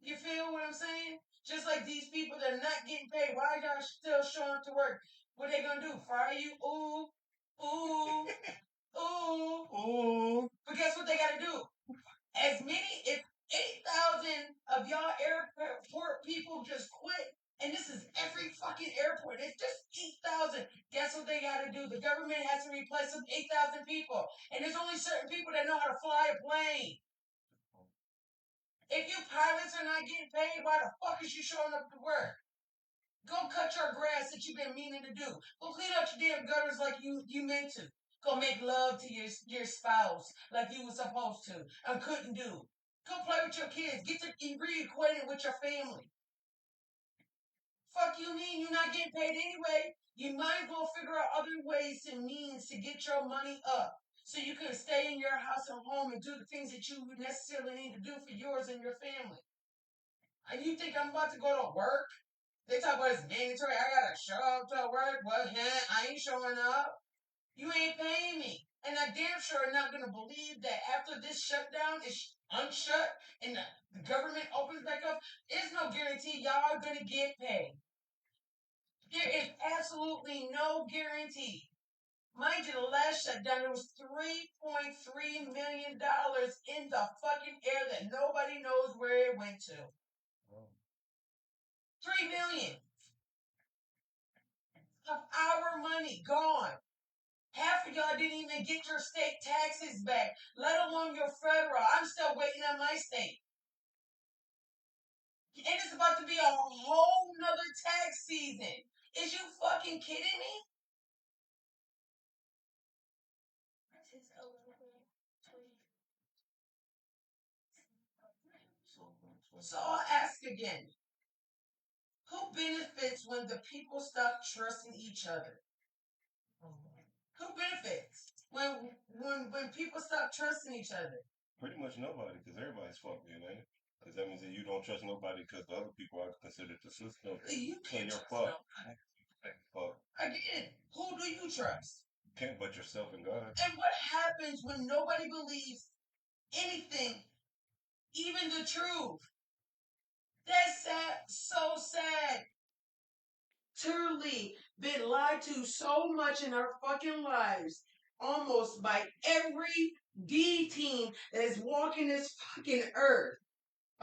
You feel what I'm saying? Just like these people that are not getting paid. Why are y'all still showing up to work? What they gonna do? Fire you? Ooh, ooh, ooh, ooh. But guess what they gotta do? As many, if 8,000 of y'all airport people just quit, and this is every fucking airport, it's just 8,000. Guess what they gotta do? The government has to replace them 8,000 people. And there's only certain people that know how to fly a plane. If you pilots are not getting paid, why the fuck is you showing up to work? Go cut your grass that you've been meaning to do. Go clean out your damn gutters like you meant to. Go make love to your spouse like you were supposed to and couldn't do. Go play with your kids. Get reacquainted with your family. Fuck you mean you're not getting paid anyway? You might as well figure out other ways and means to get your money up. So you can stay in your house and home and do the things that you necessarily need to do for yours and your family. And you think I'm about to go to work? They talk about it's mandatory. I gotta show up to work. Well, I ain't showing up. You ain't paying me. And I damn sure not gonna believe that after this shutdown is unshut and the government opens back up, there's no guarantee y'all are gonna get paid. There is absolutely no guarantee. Mind you, the last shutdown, there was $3.3 million in the fucking air that nobody knows where it went to. $3 million of our money gone. Half of y'all didn't even get your state taxes back, let alone your federal. I'm still waiting on my state. And it's about to be a whole nother tax season. Is you fucking kidding me? So I'll ask again. Who benefits when the people stop trusting each other? Who benefits when people stop trusting each other? Pretty much nobody, because everybody's fucked in, ain't it? Because that means that you don't trust nobody because the other people are considered the system. You So can't you're trust fucked. Fuck. Again, who do you trust? Can't but yourself and God. And what happens when nobody believes anything, even the truth? That's sad, so sad. Truly been lied to so much in our fucking lives, almost by every D team that is walking this fucking earth.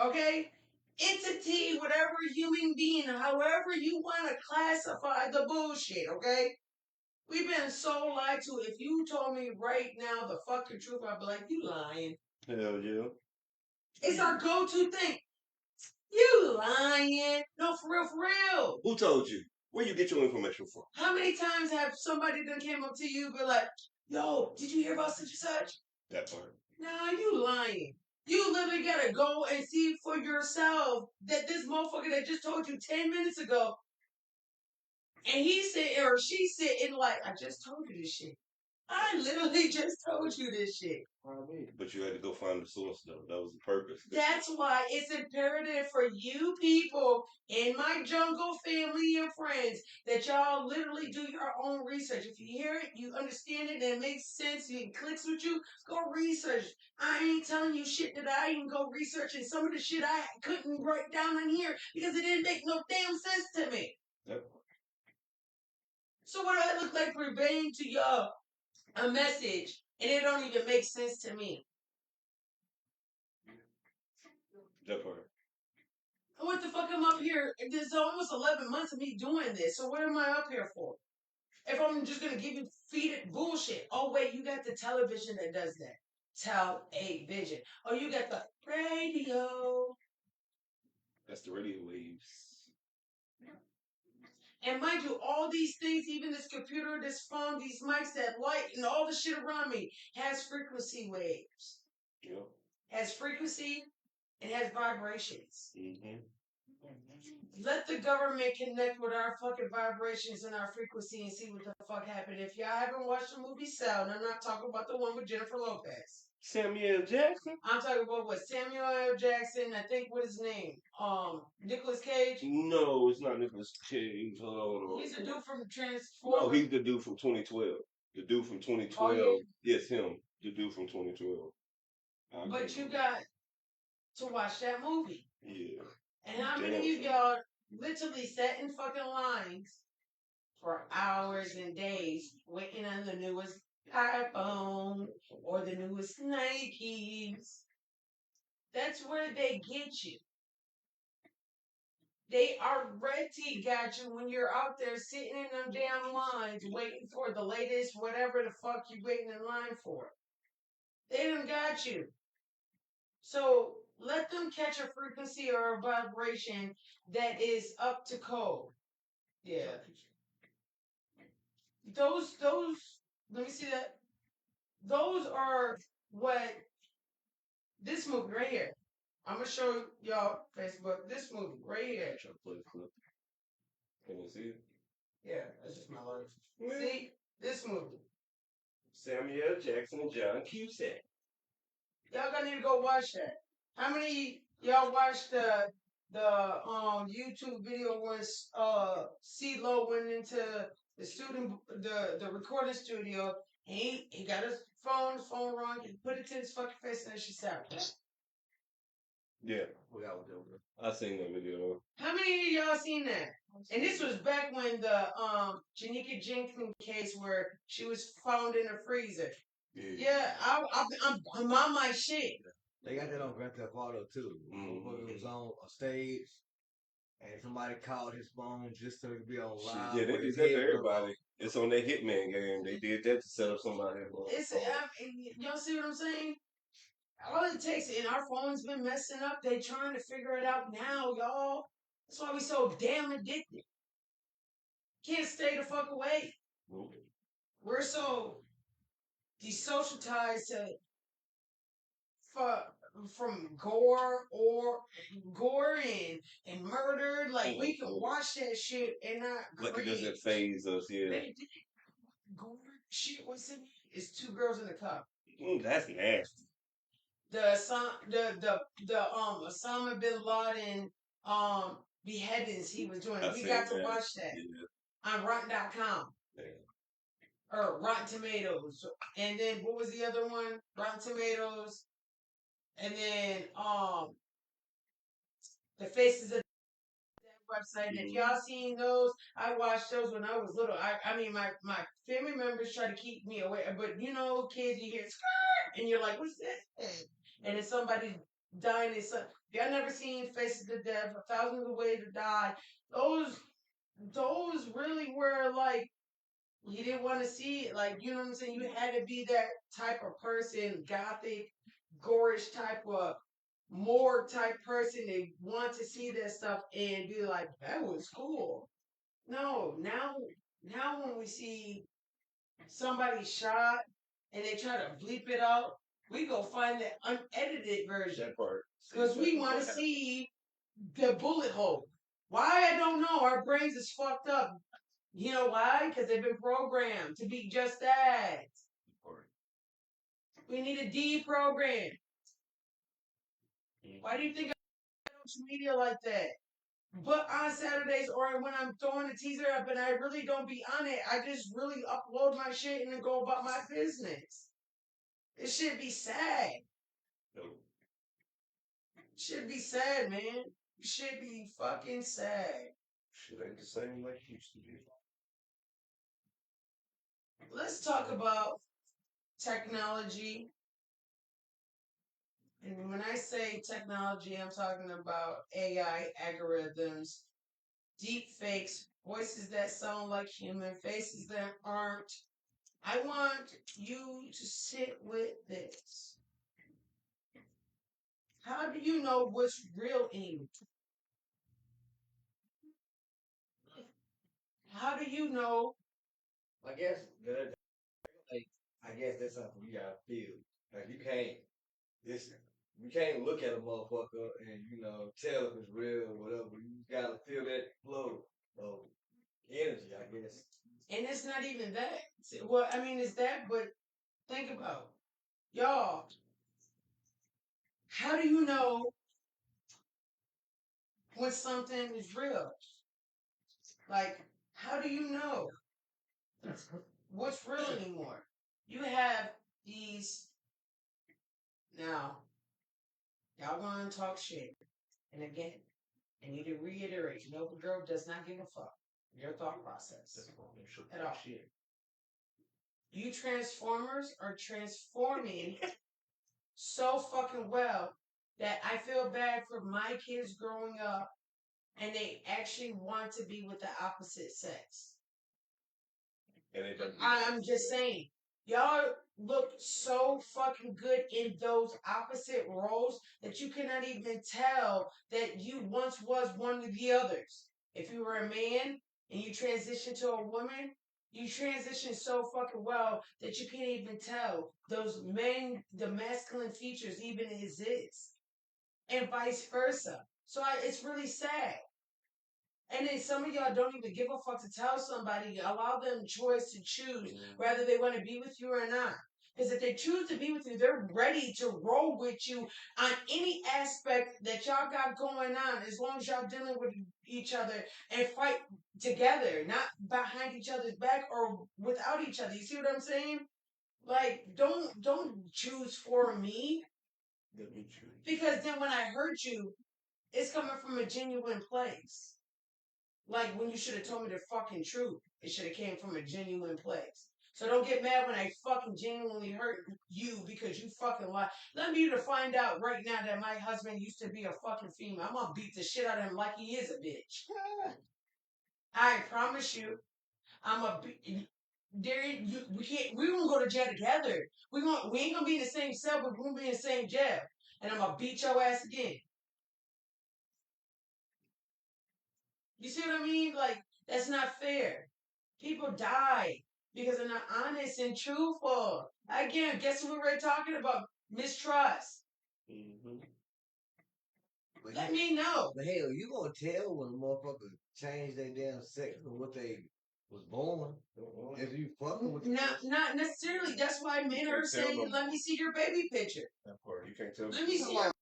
Okay? Entity, whatever human being, however you want to classify the bullshit, okay? We've been so lied to. If you told me right now the fucking truth, I'd be like, you lying. Hell yeah. It's our go-to thing. You lying? No, for real, for real. Who told you? Where you get your information from? How many times have somebody done came up to you and be like, yo, did you hear about such and such? That part. Nah, you lying. You literally gotta go and see for yourself that this motherfucker that just told you 10 minutes ago, and he said, or she said, and like, I just told you this shit. I literally just told you this shit. But you had to go find the source, though. That was the purpose. That's why it's imperative for you people in my jungle family and friends that y'all literally do your own research. If you hear it, you understand it, and it makes sense, it clicks with you, go research. I ain't telling you shit that I didn't go research, and some of the shit I couldn't write down in here because it didn't make no damn sense to me. Yep. So what do I look like conveying to y'all a message, and it don't even make sense to me? That part. What the fuck am I up here? There's almost 11 months of me doing this. So what am I up here for? If I'm just gonna feed it bullshit. Oh wait, you got the television that does that. Tell-a-vision. Oh, you got the radio. That's the radio waves. And mind you, all these things, even this computer, this phone, these mics, that light, and all the shit around me has frequency waves. Yep. Has frequency and has vibrations. Mm-hmm. Let the government connect with our fucking vibrations and our frequency and see what the fuck happened. If y'all haven't watched the movie Cell, and I'm not talking about the one with Jennifer Lopez. Samuel Jackson? I'm talking about what Samuel L. Jackson, I think what his name? Nicolas Cage? No, it's not Nicolas Cage. Hold on. He's a dude from Transformers. No, he's the dude from 2012. The dude from 2012. Oh, yeah? Yes, him. The dude from 2012. But you got to watch that movie. Yeah. And how many of y'all literally sat in fucking lines for hours and days waiting on the newest iPhone or the newest Nikes? That's where they get you. They already got you when you're out there sitting in them damn lines waiting for the latest whatever the fuck you waiting in line for. They done got you. So let them catch a frequency or a vibration that is up to code. Yeah. Those, let me see that. Those are what this movie right here. I'm gonna show y'all Facebook this movie right here. Can you see it? Yeah, that's just my life. See this movie. Samuel Jackson and John Cusack. Y'all gonna need to go watch that. How many y'all watched the YouTube video when CeeLo went into the recording studio and he got his phone wrong, he put it to his fucking face and then she said, Yeah. I seen that video. how many of y'all seen that? And this was back when the Janika Jenkins case where she was found in a freezer. Yeah, I'm on my shit. They got that on Grand Theft Auto too. It was on a stage, and somebody called his phone just to be on live. Yeah, they did that to everybody. It's on that Hitman game. They did that to set up somebody. Y'all see what I'm saying? All it takes, and our phone's been messing up. They trying to figure it out now, y'all. That's why we so damn addicted. Can't stay the fuck away. We're so desocialized from gore and murder. Like we can watch that shit and not like it doesn't phase us. Yeah. Gore shit. What's it? It's Two Girls in a Cup. That's nasty. The Osama bin Laden beheadings he was doing. We got to watch that on Rotten.com. Yeah. Or Rotten Tomatoes. And then what was the other one? Rotten Tomatoes. And then the Faces of that website. If y'all seen those, I watched those when I was little. I mean my family members try to keep me away, but you know, kids, you hear skirt and you're like, what's this? And it's somebody dying. If y'all never seen Faces of Death, 1,000 Ways to Die, those really were like, you didn't want to see it. Like, you know what I'm saying? You had to be that type of person, gothic, gorish type of more type person. They want to see that stuff and be like, that was cool. No, now when we see somebody shot and they try to bleep it out, we go find the unedited version. That part. Because we want to see the bullet hole. Why? I don't know. Our brains is fucked up. You know why? Because they've been programmed to be just that. We need a deprogram. Why do you think I do social media like that? But on Saturdays or when I'm throwing a teaser up and I really don't be on it, I just really upload my shit and then go about my business. It should be sad. No. Should be sad, man. It should be fucking sad. Shit ain't the same like it used to be. Let's talk about technology. And when I say technology, I'm talking about AI algorithms, deep fakes, voices that sound like human, faces that aren't. I want you to sit with this. How do you know what's real anymore? How do you know? I guess like I guess that's something you gotta feel. Like you can't look at a motherfucker and tell if it's real or whatever. You gotta feel that flow of energy, I guess. And it's not even that. Well, I mean, it's that, but think about y'all. How do you know when something is real? Like, how do you know what's real anymore? You have these now. Y'all gonna talk shit, and again, I need to reiterate: no girl does not give a fuck. Your thought process at all. You Transformers are transforming so fucking well that I feel bad for my kids growing up and they actually want to be with the opposite sex. And it doesn't. I'm just saying, y'all look so fucking good in those opposite roles that you cannot even tell that you once was one of the others. If you were a man and you transition to a woman, you transition so fucking well that you can't even tell those the masculine features even exist, and vice versa. So it's really sad. And then some of y'all don't even give a fuck to tell somebody, allow them choice to choose whether they want to be with you or not. Because if they choose to be with you, they're ready to roll with you on any aspect that y'all got going on, as long as y'all dealing with each other and fight together, not behind each other's back or without each other. You see what I'm saying? Like, don't choose for me. Because then when I hurt you, it's coming from a genuine place. Like when you should have told me the fucking truth. It should have came from a genuine place. So don't get mad when I fucking genuinely hurt you because you fucking lie. Let me to find out right now that my husband used to be a fucking female. I'm gonna beat the shit out of him like he is a bitch. I promise you, I'm a there. We gonna go to jail together. We ain't gonna be in the same cell, but we're gonna be in the same jail. And I'm gonna beat your ass again. You see what I mean? Like, that's not fair. People die because they're not honest and truthful. Again, guess what we were talking about? Mistrust. Mm-hmm. Let me know. But hell, you gonna tell when a motherfucker change their damn sex or what they was born if you fucking with Not necessarily. That's why men are saying, "Let me see your baby picture." That part you can't tell. Let me see. Your...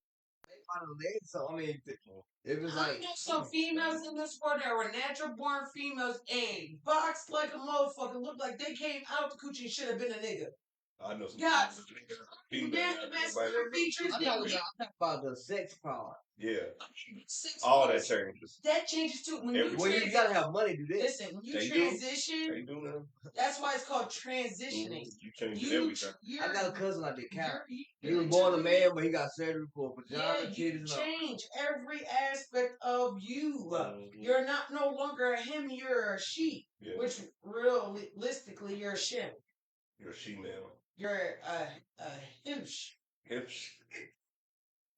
So I mean, if it's I like know some females in this world that were natural born females and boxed like a motherfucker, look like they came out the coochie and should have been a nigga. I know some Got female masculine features. I'm talking about the sex part. Yeah. Six All that months. changes. That changes too. When You gotta have money to do this. Listen, when you They transition, They do now. that's why it's called transitioning. You change everything. I got a cousin like that. Cat. He He was born a man, but he got surgery for vagina, yeah, you titties, and all. change every aspect of you. You're not no longer a him, you're a she. Yeah. Which realistically, you're a shim. You're a she-male. You're a himsh. Himsh.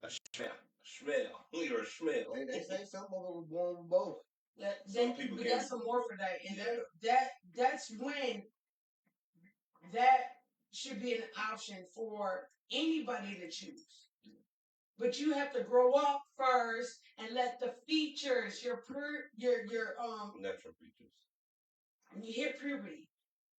Smell. You're a smell. They say some of them were born with both. But that's a morphodite, and that's when that should be an option for anybody to choose. But you have to grow up first and let the features, your natural features. when you hit puberty,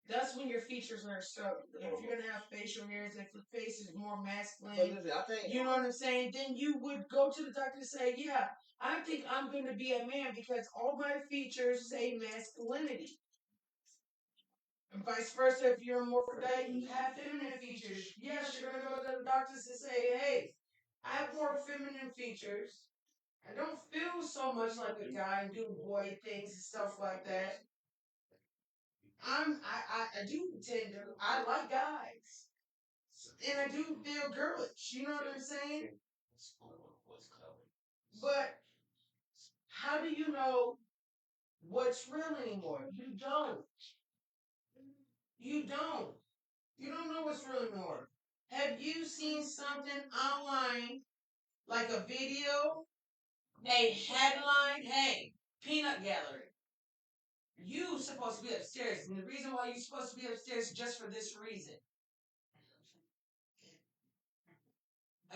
that's when your features are so. If you're gonna have facial hairs, if the face is more masculine, Listen, I think you know what I'm saying, then you would go to the doctor and say, yeah, I think I'm gonna be a man because all my features say masculinity. And vice versa, if you're a morphodite and you have feminine features, yes, you're gonna go to the doctors and say, hey, I have more feminine features. I don't feel so much like a guy and do boy things and stuff like that. I do tend to I like guys. And I do feel girlish. You know what I'm saying? But how do you know what's real anymore? You don't. You don't. You don't know what's real anymore. Have you seen something online, like a video, a headline? Hey, peanut gallery. You supposed to be upstairs, and the reason why you're supposed to be upstairs is just for this reason.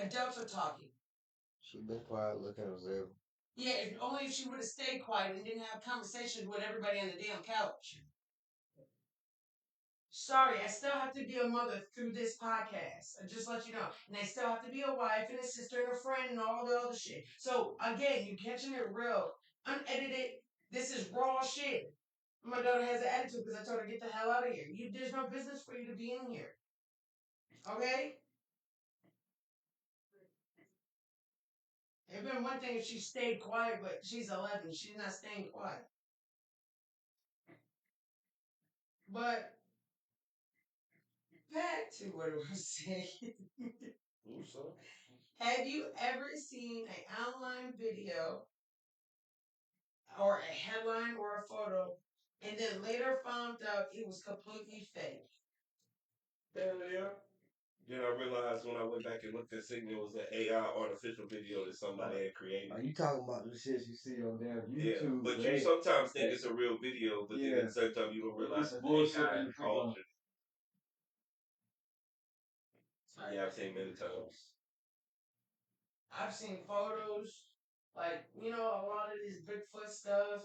Adults are talking. she's been quiet looking at real. Yeah, only if she would have stayed quiet and didn't have conversations with everybody on the damn couch. Sorry, I still have to be a mother through this podcast. I just let you know. And I still have to be a wife and a sister and a friend and all the other shit. So, again, you're catching it real. Unedited. This is raw shit. My daughter has an attitude because I told her to get the hell out of here. There's no business for you to be in here. Okay? It'd been one thing if she stayed quiet, but she's 11. She's not staying quiet. But back to what I was saying. Have you ever seen an online video or a headline or a photo and then later found out it was completely fake? Hell yeah. Then I realized when I went back and looked at Signal, it was an AI artificial video that somebody had created. Are you talking about the shit you see on damn YouTube? Yeah, but you sometimes think it's a real video, but then at the same time you don't realize it's AI altered. Yeah, I've seen many times. I've seen photos, like, a lot of this Bigfoot stuff.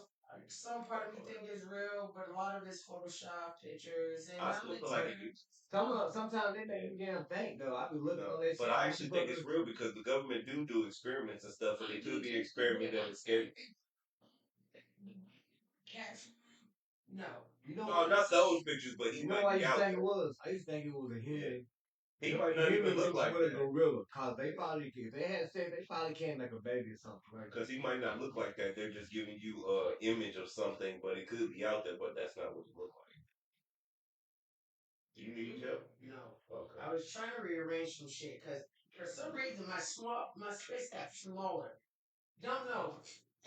Some part of me think it's real, but a lot of it's Photoshop pictures and I still feel like sometimes they make me damn think though. I be looking on that shit. But I actually think it's real because the government do experiments and stuff, and it could be an experiment that escaped. No. No, not those pictures, but he might be out there. I used to think it was a human. He might not even look like a that. gorilla, cause they probably if they had sex, they probably can't make a baby or something. Right? Because he might not look like that. They're just giving you an image of something, but it could be out there, but that's not what it look like. Do you need help? No. Okay. I was trying to rearrange some shit because for some reason my space got smaller. Don't know.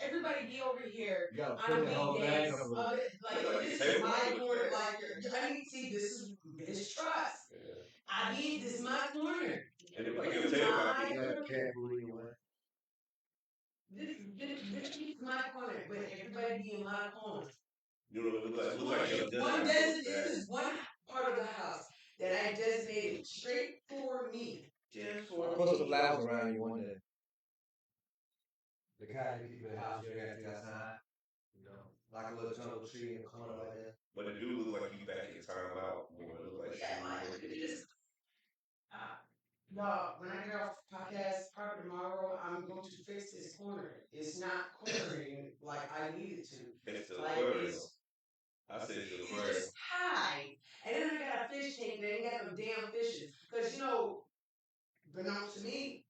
Everybody be over here on weekdays. Like this is my corner. Like I need to see this is mistrust. I need this is my corner. Everybody This can is tell my by corner. Can't believe what. This is my corner, but everybody be in my corner. You know, look like This is one part of the house that I designated straight for me. Just I'll for put some flowers around you one day. The kind you keep in the house, you don't have to go outside. You know, like a little jungle tree in the corner like that. But it do look like you back in time out more. It look like No, when I get off the podcast part tomorrow, I'm going to fix this corner. It's not cornering like I need it to. it's a Like aquarium. I said it's an it's aquarium. just high. And then I got a fish tank that ain't got no damn fishes. Because, Unbeknownst to me,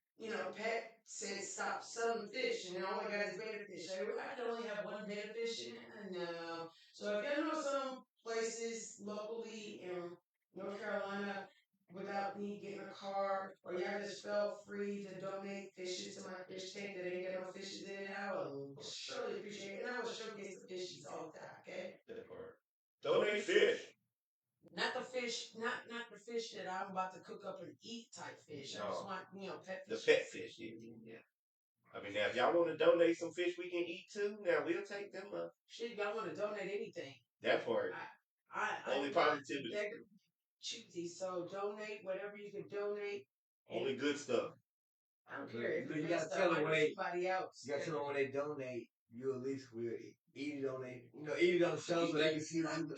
Pet said stop selling fish, and all I got is betta fish. I can only have one betta fish in it. No. So if y'all know some places locally in North Carolina without me getting a car, or y'all just felt free to donate fishes to my fish tank that ain't got no fishes in it, I will surely appreciate it. And I will showcase the fishes all the time, okay? That part. Donate fish. Not the fish. fish, not the fish that I'm about to cook up and eat type fish. I just No. want, pet The fish. pet fish. Yeah. I mean, now if y'all want to donate some fish we can eat too, now we'll take them up. Shit, y'all want to donate anything? That part. Only positivity. Choosy. So donate whatever you can donate. Only good stuff. I don't care if You it's gotta stuff. tell I them know when they, somebody else. you gotta tell them when they donate, you at least will eat it on they, eat it on the show so they can see what you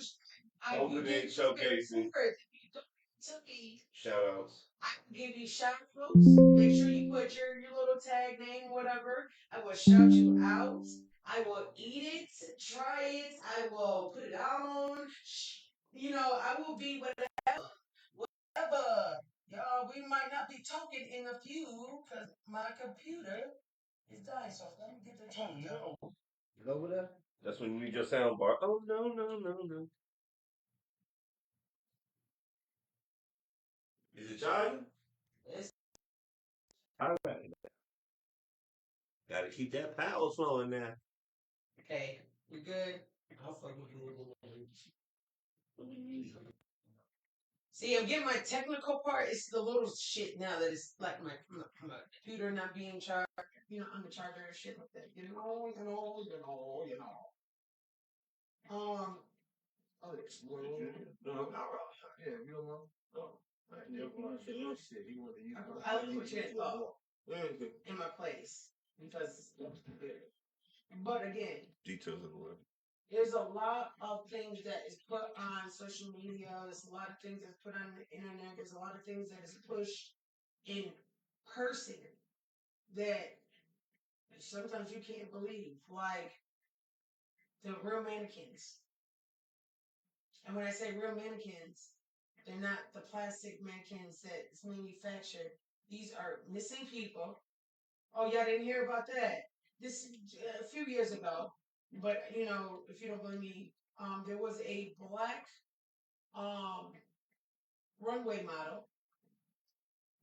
Open it, showcase it. To me, Shout outs. I can give you shout outs. Make sure you put your little tag name, whatever. I will shout you out. I will eat it, try it. I will put it on. I will be whatever. Whatever. Y'all, we might not be talking in a few because my computer is dying. So let me get the charger. You over there? That's when you need your sound bar. Oh no, no, no, no. Is it charging? It's All right. Gotta keep that power flowing now. okay. We good? I'll fucking See, I'm getting my technical part. It's the little shit now that it's like my computer not being charged. On the charger and shit like that. Oh, it's No, yeah, you don't know. Oh, shit, he wanted to use I like put you in my place because. But again, Details of the word. there's a lot of things that is put on social media. There's a lot of things that's put on the internet. There's a lot of things that is pushed in person that sometimes you can't believe. Like the real mannequins. And when I say real mannequins, they're not the plastic mannequins that's manufactured. These are missing people. Oh, y'all didn't hear about that? This a few years ago. But if you don't believe me, there was a black runway model,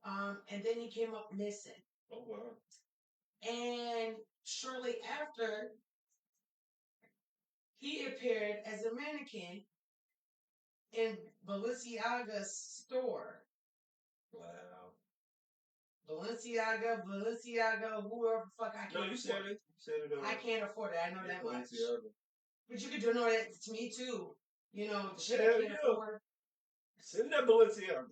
and then he came up missing. Oh wow. And shortly after, he appeared as a mannequin in Balenciaga's store. Wow. Balenciaga, whoever the fuck I can't. No, you said it. You said it. I can't afford it. I know that much. Balenciaga. But you could do know that to me too. The shit Hell I can't yeah. afford. Send that Balenciaga.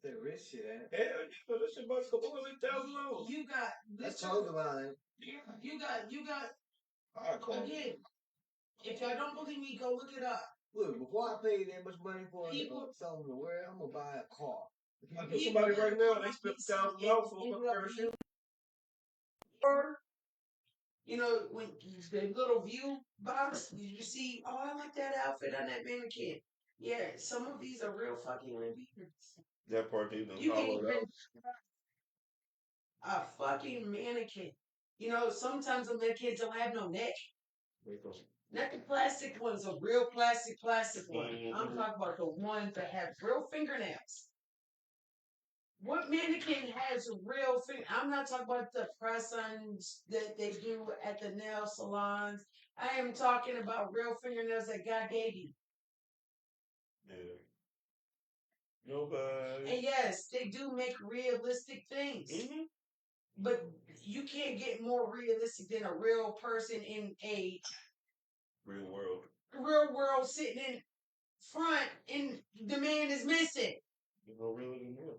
that rich shit, ain't it? Hell yeah, that shit about a couple $100,000. You got That's told about it. You got I call again. If y'all don't believe me, go look it up. Look, before I pay that much money for People- something to wear, I'm gonna buy a car. I know somebody right now, they spent $1,000 for a pair of shoes. When the little view box, you see, oh, I like that outfit on that mannequin. Yeah, some of these are real fucking mannequins. That part they done You can't hollowed even out. a fucking mannequin. Sometimes the mannequins don't have no neck. Not the plastic ones, a real plastic one. I'm talking about the ones that have real fingernails. What mannequin has real finger? I'm not talking about the press-ons that they do at the nail salons. I am talking about real fingernails that God gave you. Yeah. Nobody. And yes, they do make realistic things. Mm-hmm. But you can't get more realistic than a real person in a Real world. real world sitting in front and the man is missing. There's no realer than him.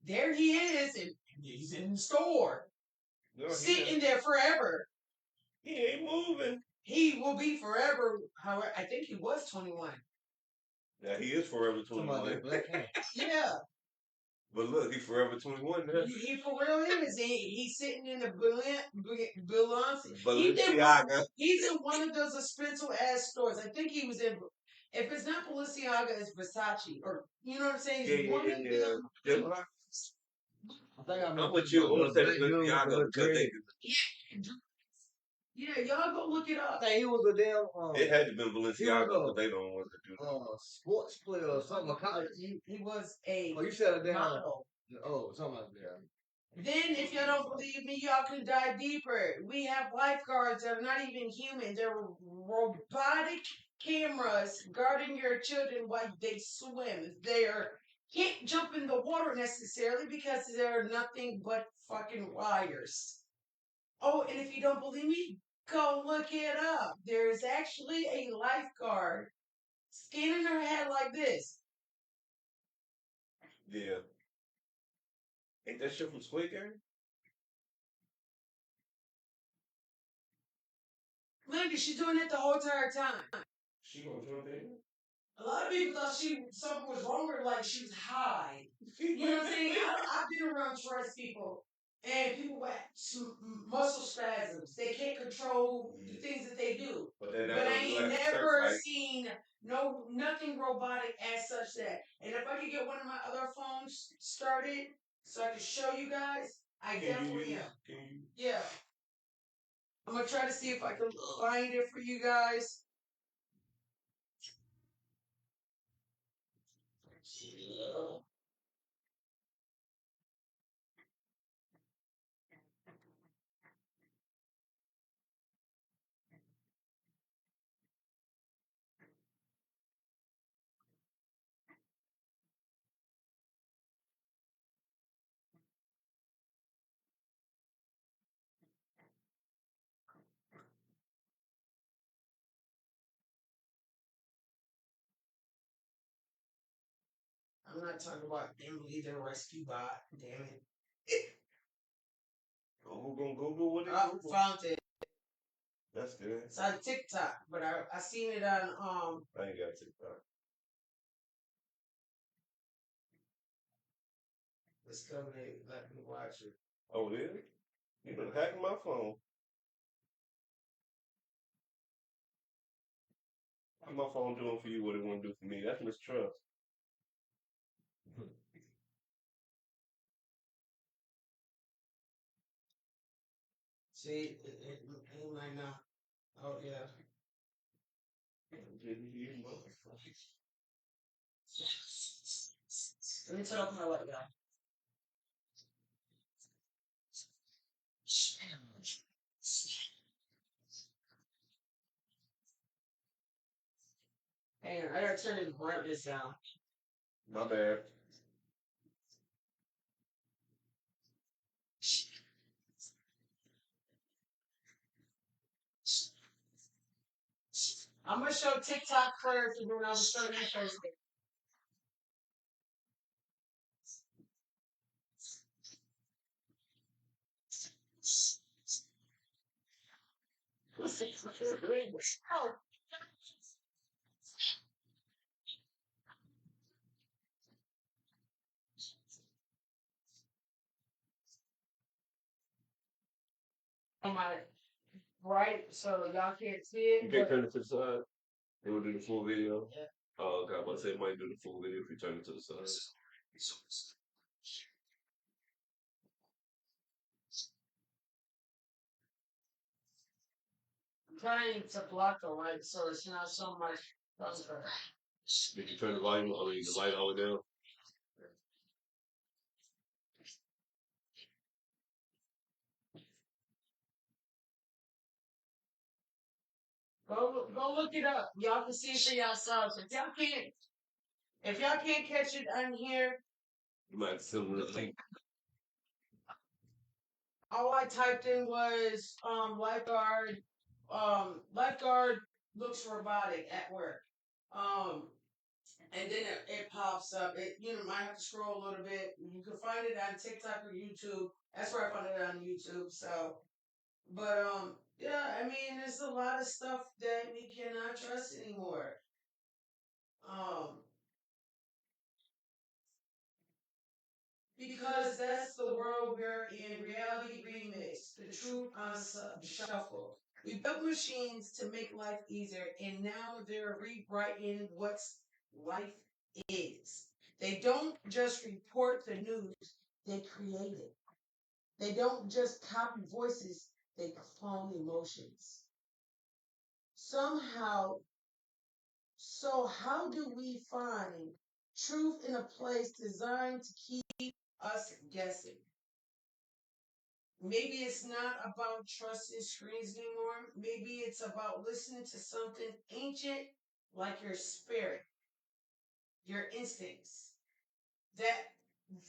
There he is, and he's in the store. No, sitting there forever. He ain't moving. He will be forever. However, I think he was 21. Yeah, he is forever 21. Yeah. But look, he's forever 21 now. He for real is. He's sitting in the Balenciaga. Balenciaga. He's in one of those expensive ass stores. I think he was in. If it's not Balenciaga, it's Versace, or you know what I'm saying? Yeah. I'm with you. I'm gonna say Balenciaga because they. Yeah, y'all go look it up. He was a damn. It had to be Balenciaga because they don't want to do that. Sports player or something. He was a. Oh, you said a damn model. Oh, something like that. Then, if y'all don't believe me, y'all can dive deeper. We have lifeguards that are not even human. They're robotic cameras guarding your children while they swim. They're can't jump in the water necessarily because they're nothing but fucking wires. Oh, and if you don't believe me, go look it up. There's actually a lifeguard scanning her head like this. Yeah. Ain't that shit from Squid Game? Look, she's doing it the whole entire time. She gonna jump in? A lot of people thought something was wrong with her, like she was high. You know what I'm saying? I've been around trust people, and people with muscle spasms. They can't control the things that they do. But I ain't never seen nothing robotic as such that. And if I could get one of my other phones started so I can show you guys, I definitely am. Can you? Yeah. I'm gonna try to see if I can find it for you guys. I'm not talking about Emily the Rescue Bot. Damn it. Who gonna Google what it I Google? found it. That's good. It's on TikTok, but I seen it on I ain't got TikTok. Let's come and let me watch it. Oh, really? You been hacking my phone. What my phone doing for you what it won't do for me? That's mistrust. See, it might not. Oh yeah. Let me turn off my light, guy. Hang on, I gotta turn his brightness down. My bad. I'm gonna show TikTok first, and then I'll show you Facebook. Oh. On my right, so y'all can't see it. You can't turn it to the side. It will do the full video. Yeah. Oh, God, I say it might do the full video if you turn it to the side. I'm trying to block the light so it's not so much. Did you turn the volume? I mean, the light all the way down. Go look it up. Y'all can see it for yourselves. If y'all can't catch it on here, You might send them the link. all I typed in was lifeguard. Lifeguard looks robotic at work. And then it pops up. It might have to scroll a little bit. You can find it on TikTok or YouTube. That's where I found it on YouTube. So, but yeah, I mean, there's a lot of stuff that we cannot trust anymore. Um, because that's the world we're in. Reality remix, the truth on shuffle. We built machines to make life easier, and now they're rewriting what's life is. They don't just report the news, they create it. They don't just copy voices, they clone emotions. Somehow, so how do we find truth in a place designed to keep us guessing? Maybe it's not about trusting screens anymore. Maybe it's about listening to something ancient like your spirit, your instincts, that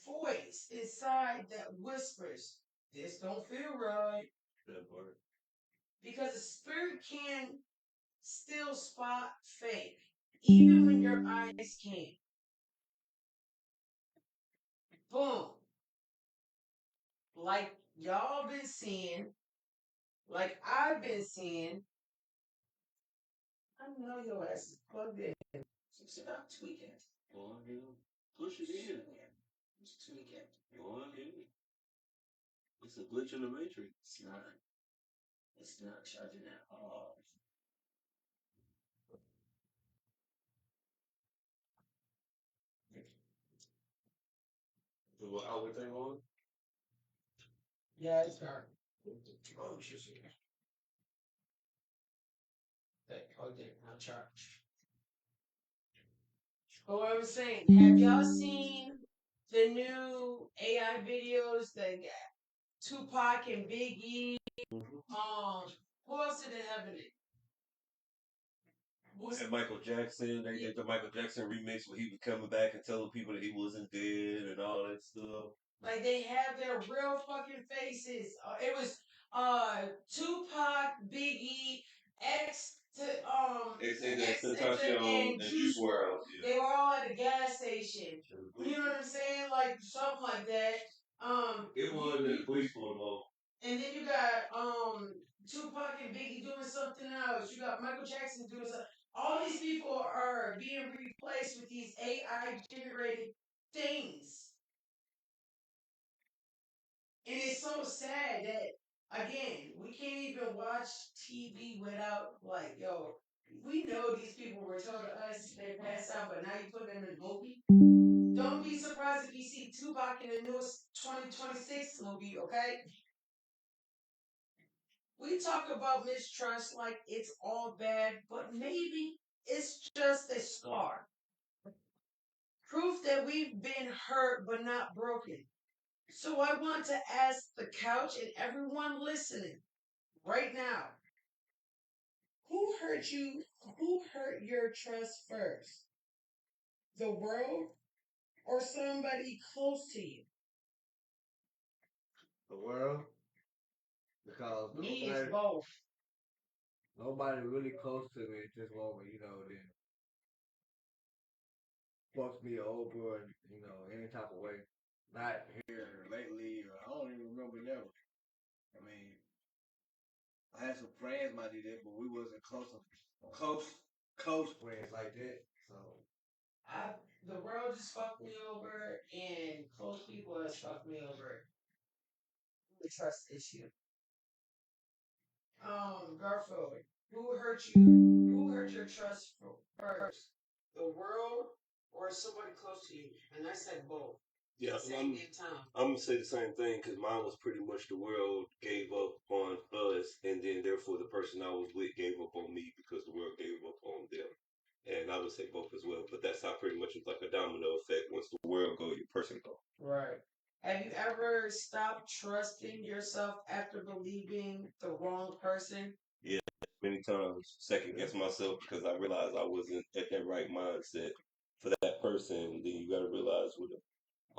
voice inside that whispers, this don't feel right. That part. Because the spirit can still spot fake, even when your eyes can't. Boom. Like y'all been seeing, like I've been seeing. I know your ass is plugged in. So stop tweaking. Go on, yeah. Push it in. Just tweak it. Go on, yeah. It's a glitch in the matrix. It's not. It's not charging at all. So what hour thing on? Yeah, it's dark. Oh, shit. That plugged in, not charged. But what I was saying, have y'all seen the new AI videos that got Tupac and Biggie? Who else did they have in it? And Michael Jackson, they did the Michael Jackson remix where he was coming back and telling people that he wasn't dead and all that stuff. Like they have their real fucking faces. It was Tupac, Biggie, X to Tentacion and Juice WRLD. Yeah. They were all at a gas station. You know what I'm saying? Like something like that. It wasn't in the police though. And then you got Tupac and Biggie doing something else. You got Michael Jackson doing something. All these people are being replaced with these AI generated things. And it's so sad that again, we can't even watch TV without like, yo, we know these people were told to us they passed out, but now you put them in a movie. Don't be surprised if you see Tupac in the newest 2026 movie, okay? We talk about mistrust like it's all bad, but maybe it's just a scar. Proof that we've been hurt but not broken. So I want to ask the couch and everyone listening right now, who hurt you? Who hurt your trust first? The world or somebody close to you? The world, because Me is both. nobody really close to me at this moment, then fucks me over, any type of way. Not here lately, or I don't even remember never. I mean, I had some friends might do that, but we wasn't close friends like that. So The world just fucked me over, and close people has fucked me over. The trust issue. Garfield, who hurt you? Who hurt your trust first? The world or somebody close to you? And I said both. Yeah, Same damn time. I'm gonna say the same thing because mine was pretty much the world gave up on us, and then therefore the person I was with gave up on me because the world gave up on them. And I would say both as well, but that's how pretty much it's like a domino effect. Once the world go, your person go. Right. Have you ever stopped trusting yourself after believing the wrong person? Yeah, many times second guess myself because I realized I wasn't at that right mindset for that person. Then you got to realize with a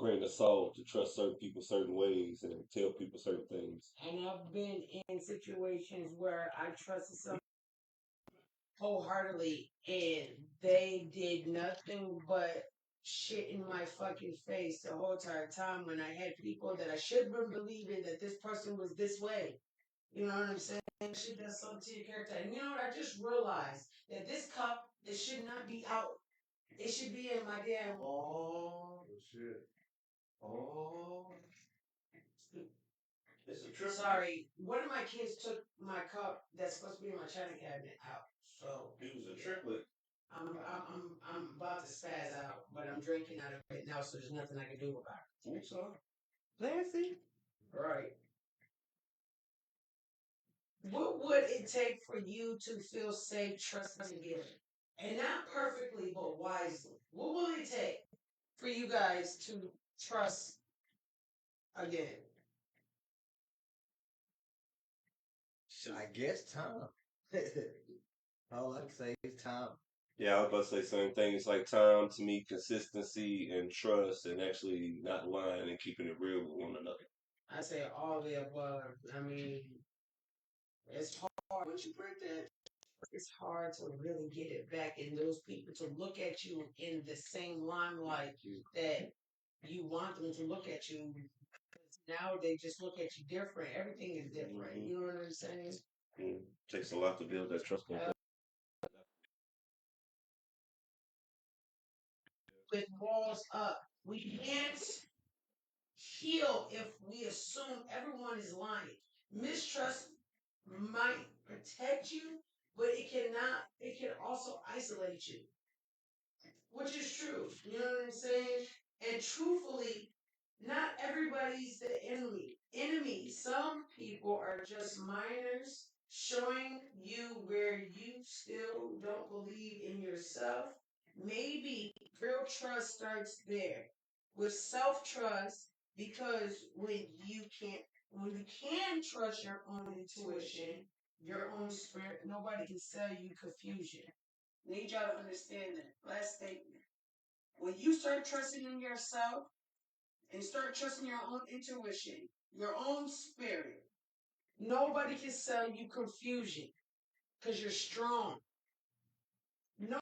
grain of salt to trust certain people certain ways and tell people certain things. And I've been in situations where I trusted someone wholeheartedly and they did nothing but shit in my fucking face the whole entire time when I had people that I should have been believing that this person was this way. You know what I'm saying? Shit does something to your character. And you know what? I just realized that this cup, it should not be out. It should be in my damn. oh shit. Oh, it's a trip. Sorry, one of my kids took my cup that's supposed to be in my china cabinet out. So It was a triplet. I'm about to spaz out, but I'm drinking out of it now, so there's nothing I can do about it. Oops, sorry. Fancy, right? What would it take for you to feel safe, trusting again, and not perfectly, but wisely? What will it take for you guys to trust again? I guess time. All I can say is time. Yeah, I was about to say same thing. It's like time to me, consistency and trust, and actually not lying and keeping it real with one another. I say all the above. I mean, it's hard. Once you break that, it's hard to really get it back. And those people to look at you in the same limelight that you want them to look at you. Now they just look at you different. Everything is different. Mm-hmm. You know what I'm saying? Takes a lot to build that trust. With walls up, we can't heal if we assume everyone is lying. Mistrust might protect you, but it cannot, it can also isolate you, which is true. You know what I'm saying? And truthfully, not everybody's the enemy. Some people are just minors showing you where you still don't believe in yourself. Maybe real trust starts there with self trust, because when you can trust your own intuition, your own spirit, nobody can sell you confusion. Need y'all to understand that. Last statement. When you start trusting in yourself and start trusting your own intuition, your own spirit, nobody can sell you confusion because you're strong.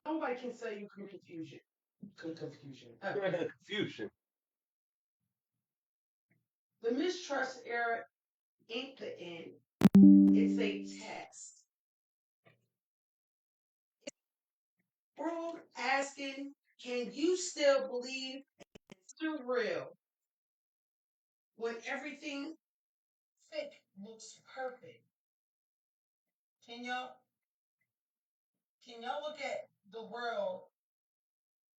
Nobody can sell you confusion. Confusion. Fusion. The mistrust era ain't the end. It's a test. World asking, can you still believe it's still real when everything fake looks perfect? Can y'all look at the world?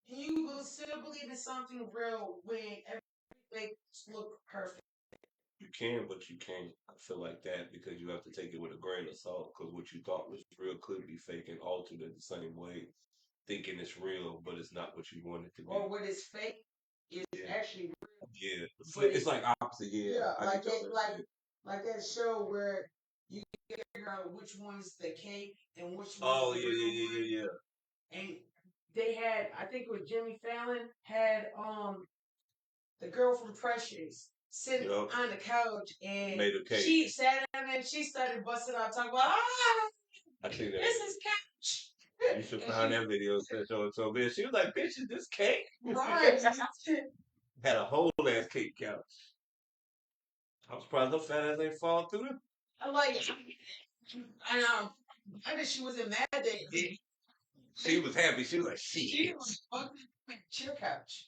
Can you still believe in something real when everything look perfect? You can, but you can't. I feel like that because you have to take it with a grain of salt. Because what you thought was real could be fake and altered in the same way, thinking it's real, but it's not what you want it to be. Or what is fake is actually real. Yeah, But it's like opposite. Yeah, I like get y'all understand. like that show where you figure out which one's the cake and which one's Oh the yeah, real yeah, yeah, one. yeah, yeah. And they had, I think it was Jimmy Fallon had the girl from Precious sitting Yup. on the couch, and Made a cake. she sat down and she started busting out talking about, I think that this is couch. you should And find she, that video. So bitch, she was like, "Bitch, is this cake?" right. Had a whole ass cake couch. I was surprised the fat ass ain't fall through them. I'm like, and I guess she wasn't mad that it did. She was happy. She was like, She "Shit." was fucking chair couch.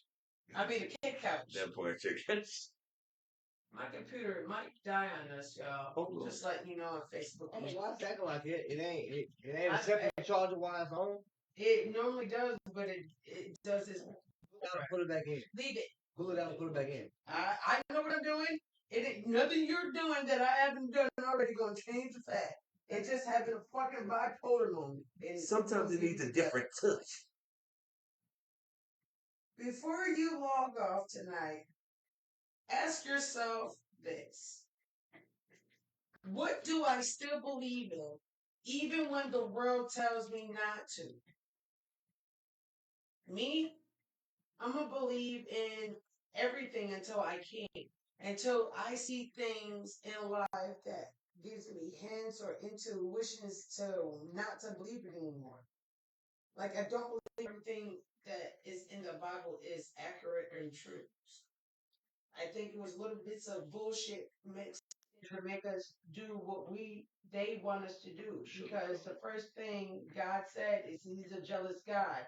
I mean, a cake couch. That poor chicken. My computer might die on us, y'all. Hold on. Just letting you know on Facebook. I don't know why it's acting like it. It ain't I- a separate charger while it's on. It normally does, but it does this. Put it back in. Leave it. Pull it out and put it back in. I know what I'm doing. It ain't nothing you're doing that I haven't done already gonna change the fact. It just having a fucking bipolar moment. And Sometimes it needs a different touch. Before you log off tonight, ask yourself this. What do I still believe in, even when the world tells me not to? Me, I'm going to believe in everything until I can't. Until I see things in life that gives me hints or intuitions to not to believe it anymore. Like, I don't believe everything that is in the Bible is accurate and true. I think it was little bits of bullshit mixed to make us do what they want us to do. Because the first thing God said is he's a jealous God.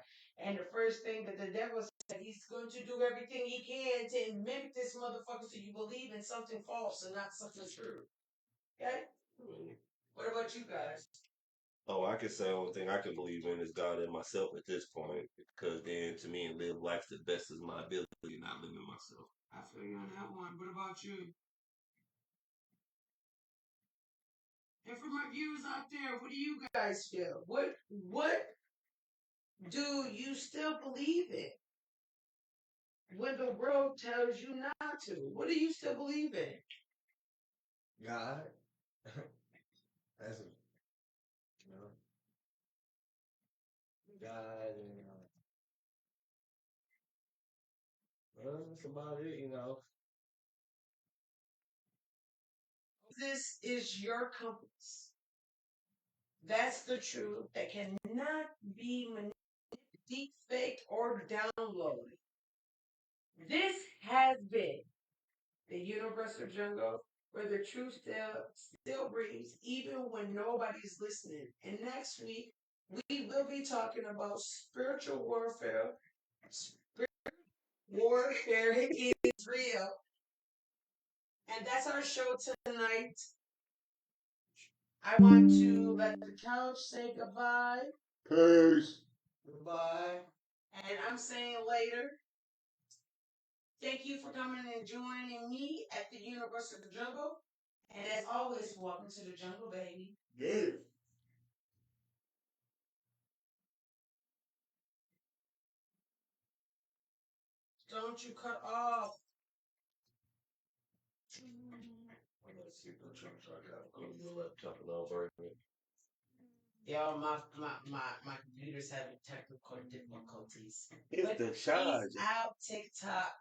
And the first thing that the devil said, he's going to do everything he can to mimic this motherfucker so you believe in something false and not something true. Okay? What about you guys? Oh, I can say the only thing I can believe in is God and myself at this point. Because then to me, live life the best as my ability, not living myself. I feel you on that one. What about you? And for my viewers out there, what do you guys feel? What do you still believe in when the world tells you not to? What do you still believe in? God. That's a, you know. guys, and well, that's about it, you know. This is your compass. That's the truth that cannot be deep faked or downloaded. This has been the universal jungle where the truth still breathes even when nobody's listening. And next week we will be talking about spiritual warfare. Warfare is real. And that's our show tonight. I want to let the couch say goodbye. Peace. Goodbye. And I'm saying later. Thank you for coming and joining me at the Universal Jungle. And as always, welcome to the jungle, baby. Yeah. Don't you cut off. Let's see the jump I got. I'm gonna let talk about working. Yo, my computer's having technical difficulties. It's But the peace charge. out, TikTok.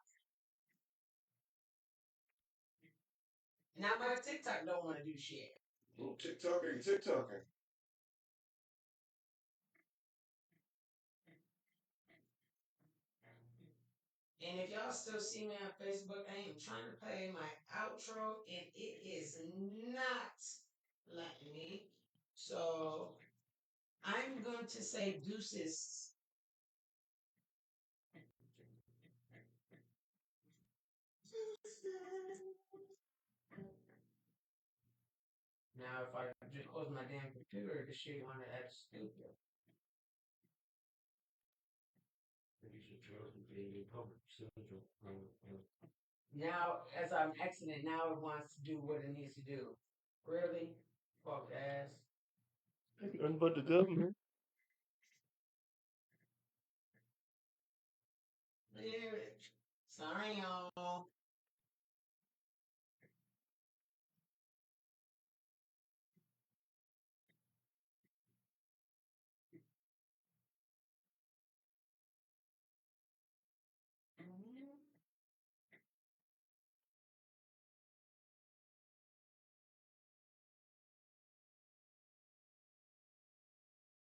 Now my TikTok don't want to do shit. TikToking. And if y'all still see me on Facebook, I am trying to play my outro and it is not letting me. So I'm going to say deuces. Now, if I just close my damn computer, this shit want to act stupid. Now, as I'm exiting, now it wants to do what it needs to do. Really? Fuck ass. Nothing but the government. Sorry, y'all.